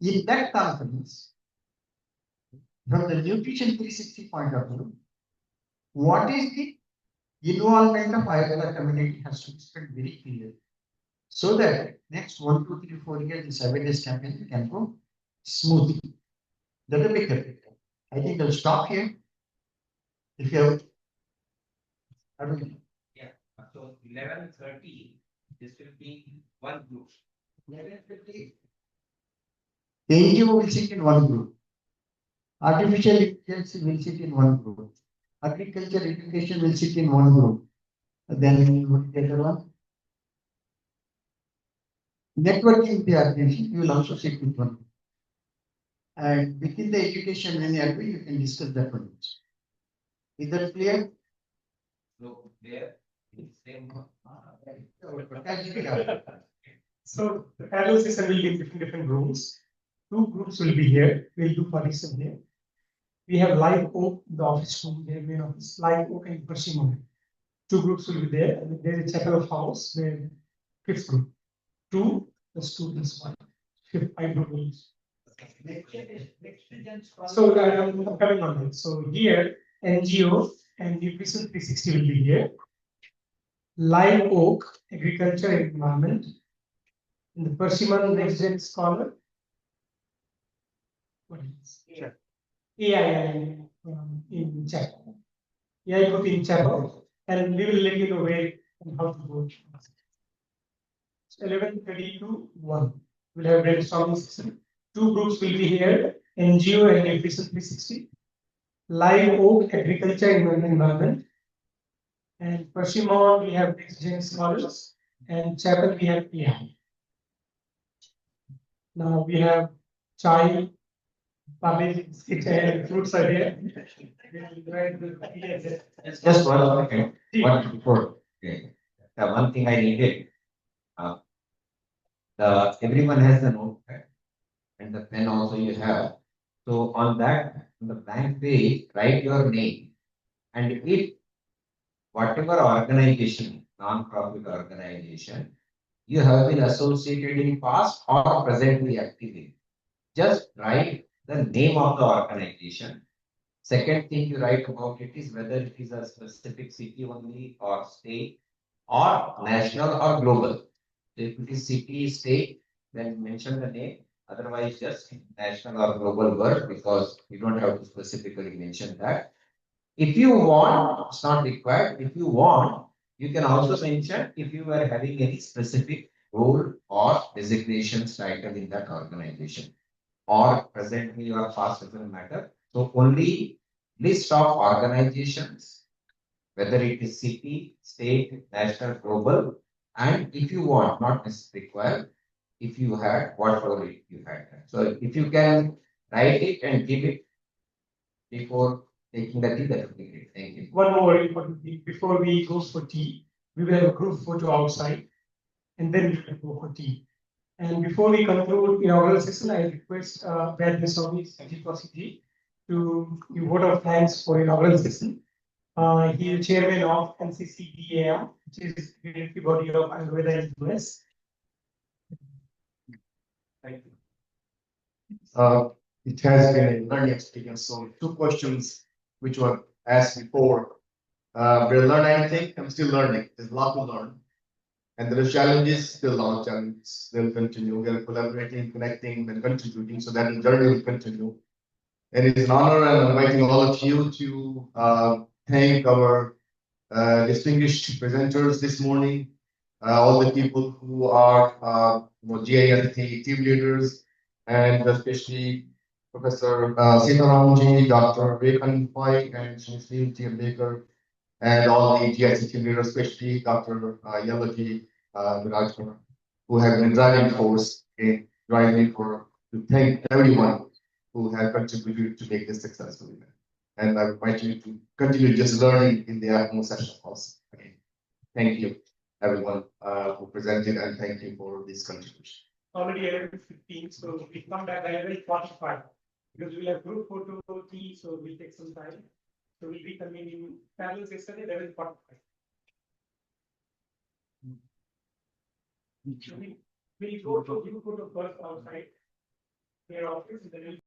In that conference, from the nutrition 360 point of view, what is the involvement of Ayurveda community has to be spent very clear, so that next 1, 2, 3, 4 years, this awareness campaign can go smoothly. That will be correct. I think I'll stop here. If you have, I don't know. Yeah. So 11:30, this will be one group. 11:50, the NGO will sit in one group. Artificial intelligence will sit in one group. Agriculture education will sit in one group. Then what is the other one? Networking with the organization, you will also sit with one. And within the education, when you agree, you can discuss that one. Is that clear? So there is same. So the parallel session will be in different rooms. 2 groups will be here. We'll do participation here. We have live oak, the office room, their main office, live oak and Persimmon. 2 groups will be there. And there is a chapel of house, where 5th group. 2 plus 2 plus 1. 5 groups. So I'm coming on that. So here, NGO and Nutrition 360 will be here. Live oak, agriculture and environment. In the Persimmon next gen scholar. What is it? AI in chapel. AI group in chapel. And we will let you know where and how to go. So 11:30 to 1. We'll have brainstorming session. 2 groups will be here, NGO and Nutrition 360. Live oak, agriculture and environment. And Persimmon, we have next gen scholars. And chapel, we have AI. Now we have chai, and fruits are here. Just one second. One before. Okay. The one thing I needed. Everyone has the notepad and the pen also you have. So on that, on the blank page, write your name. And if whatever organization, non-profit organization, you have been associated in past or presently active in, just write the name of the organization. Second thing you write about it is whether it is a specific city only or state or national or global. If it is city, state, then mention the name. Otherwise, just national or global work, because you don't have to specifically mention that. If you want, it's not required. If you want, you can also mention if you are having any specific role or designations title in that organization, or presently or past doesn't matter. So only list of organizations, whether it is city, state, national, global, and if you want, not necessarily required, if you had, what role you had. So if you can write it and give it before taking the tea, that would be great. Thank you. One more important thing, before we go for tea, we will have a group photo outside, and then we will go for tea. And before we conclude inaugural session, I request Brad Missouri, G to give vote of thanks for inaugural session. He is chairman of NCCBAM, which is the military body of Ayurveda in the US. Thank you. It has been a learning experience. So 2 questions which were asked before. Did I learn anything? I'm still learning. There's a lot to learn. And there are challenges, still a lot of challenges. They'll continue. We are collaborating, connecting, and contributing. So that journey will continue. And it's an honor, and I'm inviting all of you to thank our distinguished presenters this morning, all the people who are GIST team leaders, and especially Professor Sitaramji, Dr. Rekhan Pai, and Shri T. Baker, and all the GIST team leaders, especially Dr. Yalaji Virajkumar, who have been driving force in driving to thank everyone who have contributed to make this successful event. And I invite you to continue just learning in the afternoon session also. Okay. Thank you, everyone who presented, and thank you for this contribution. Already 11:15, so we come back at 11:45 because we'll have group photo tea, so we'll take some time. So we'll be convening parallel session at 11:45. We'll go to group photo first outside their office, and then we'll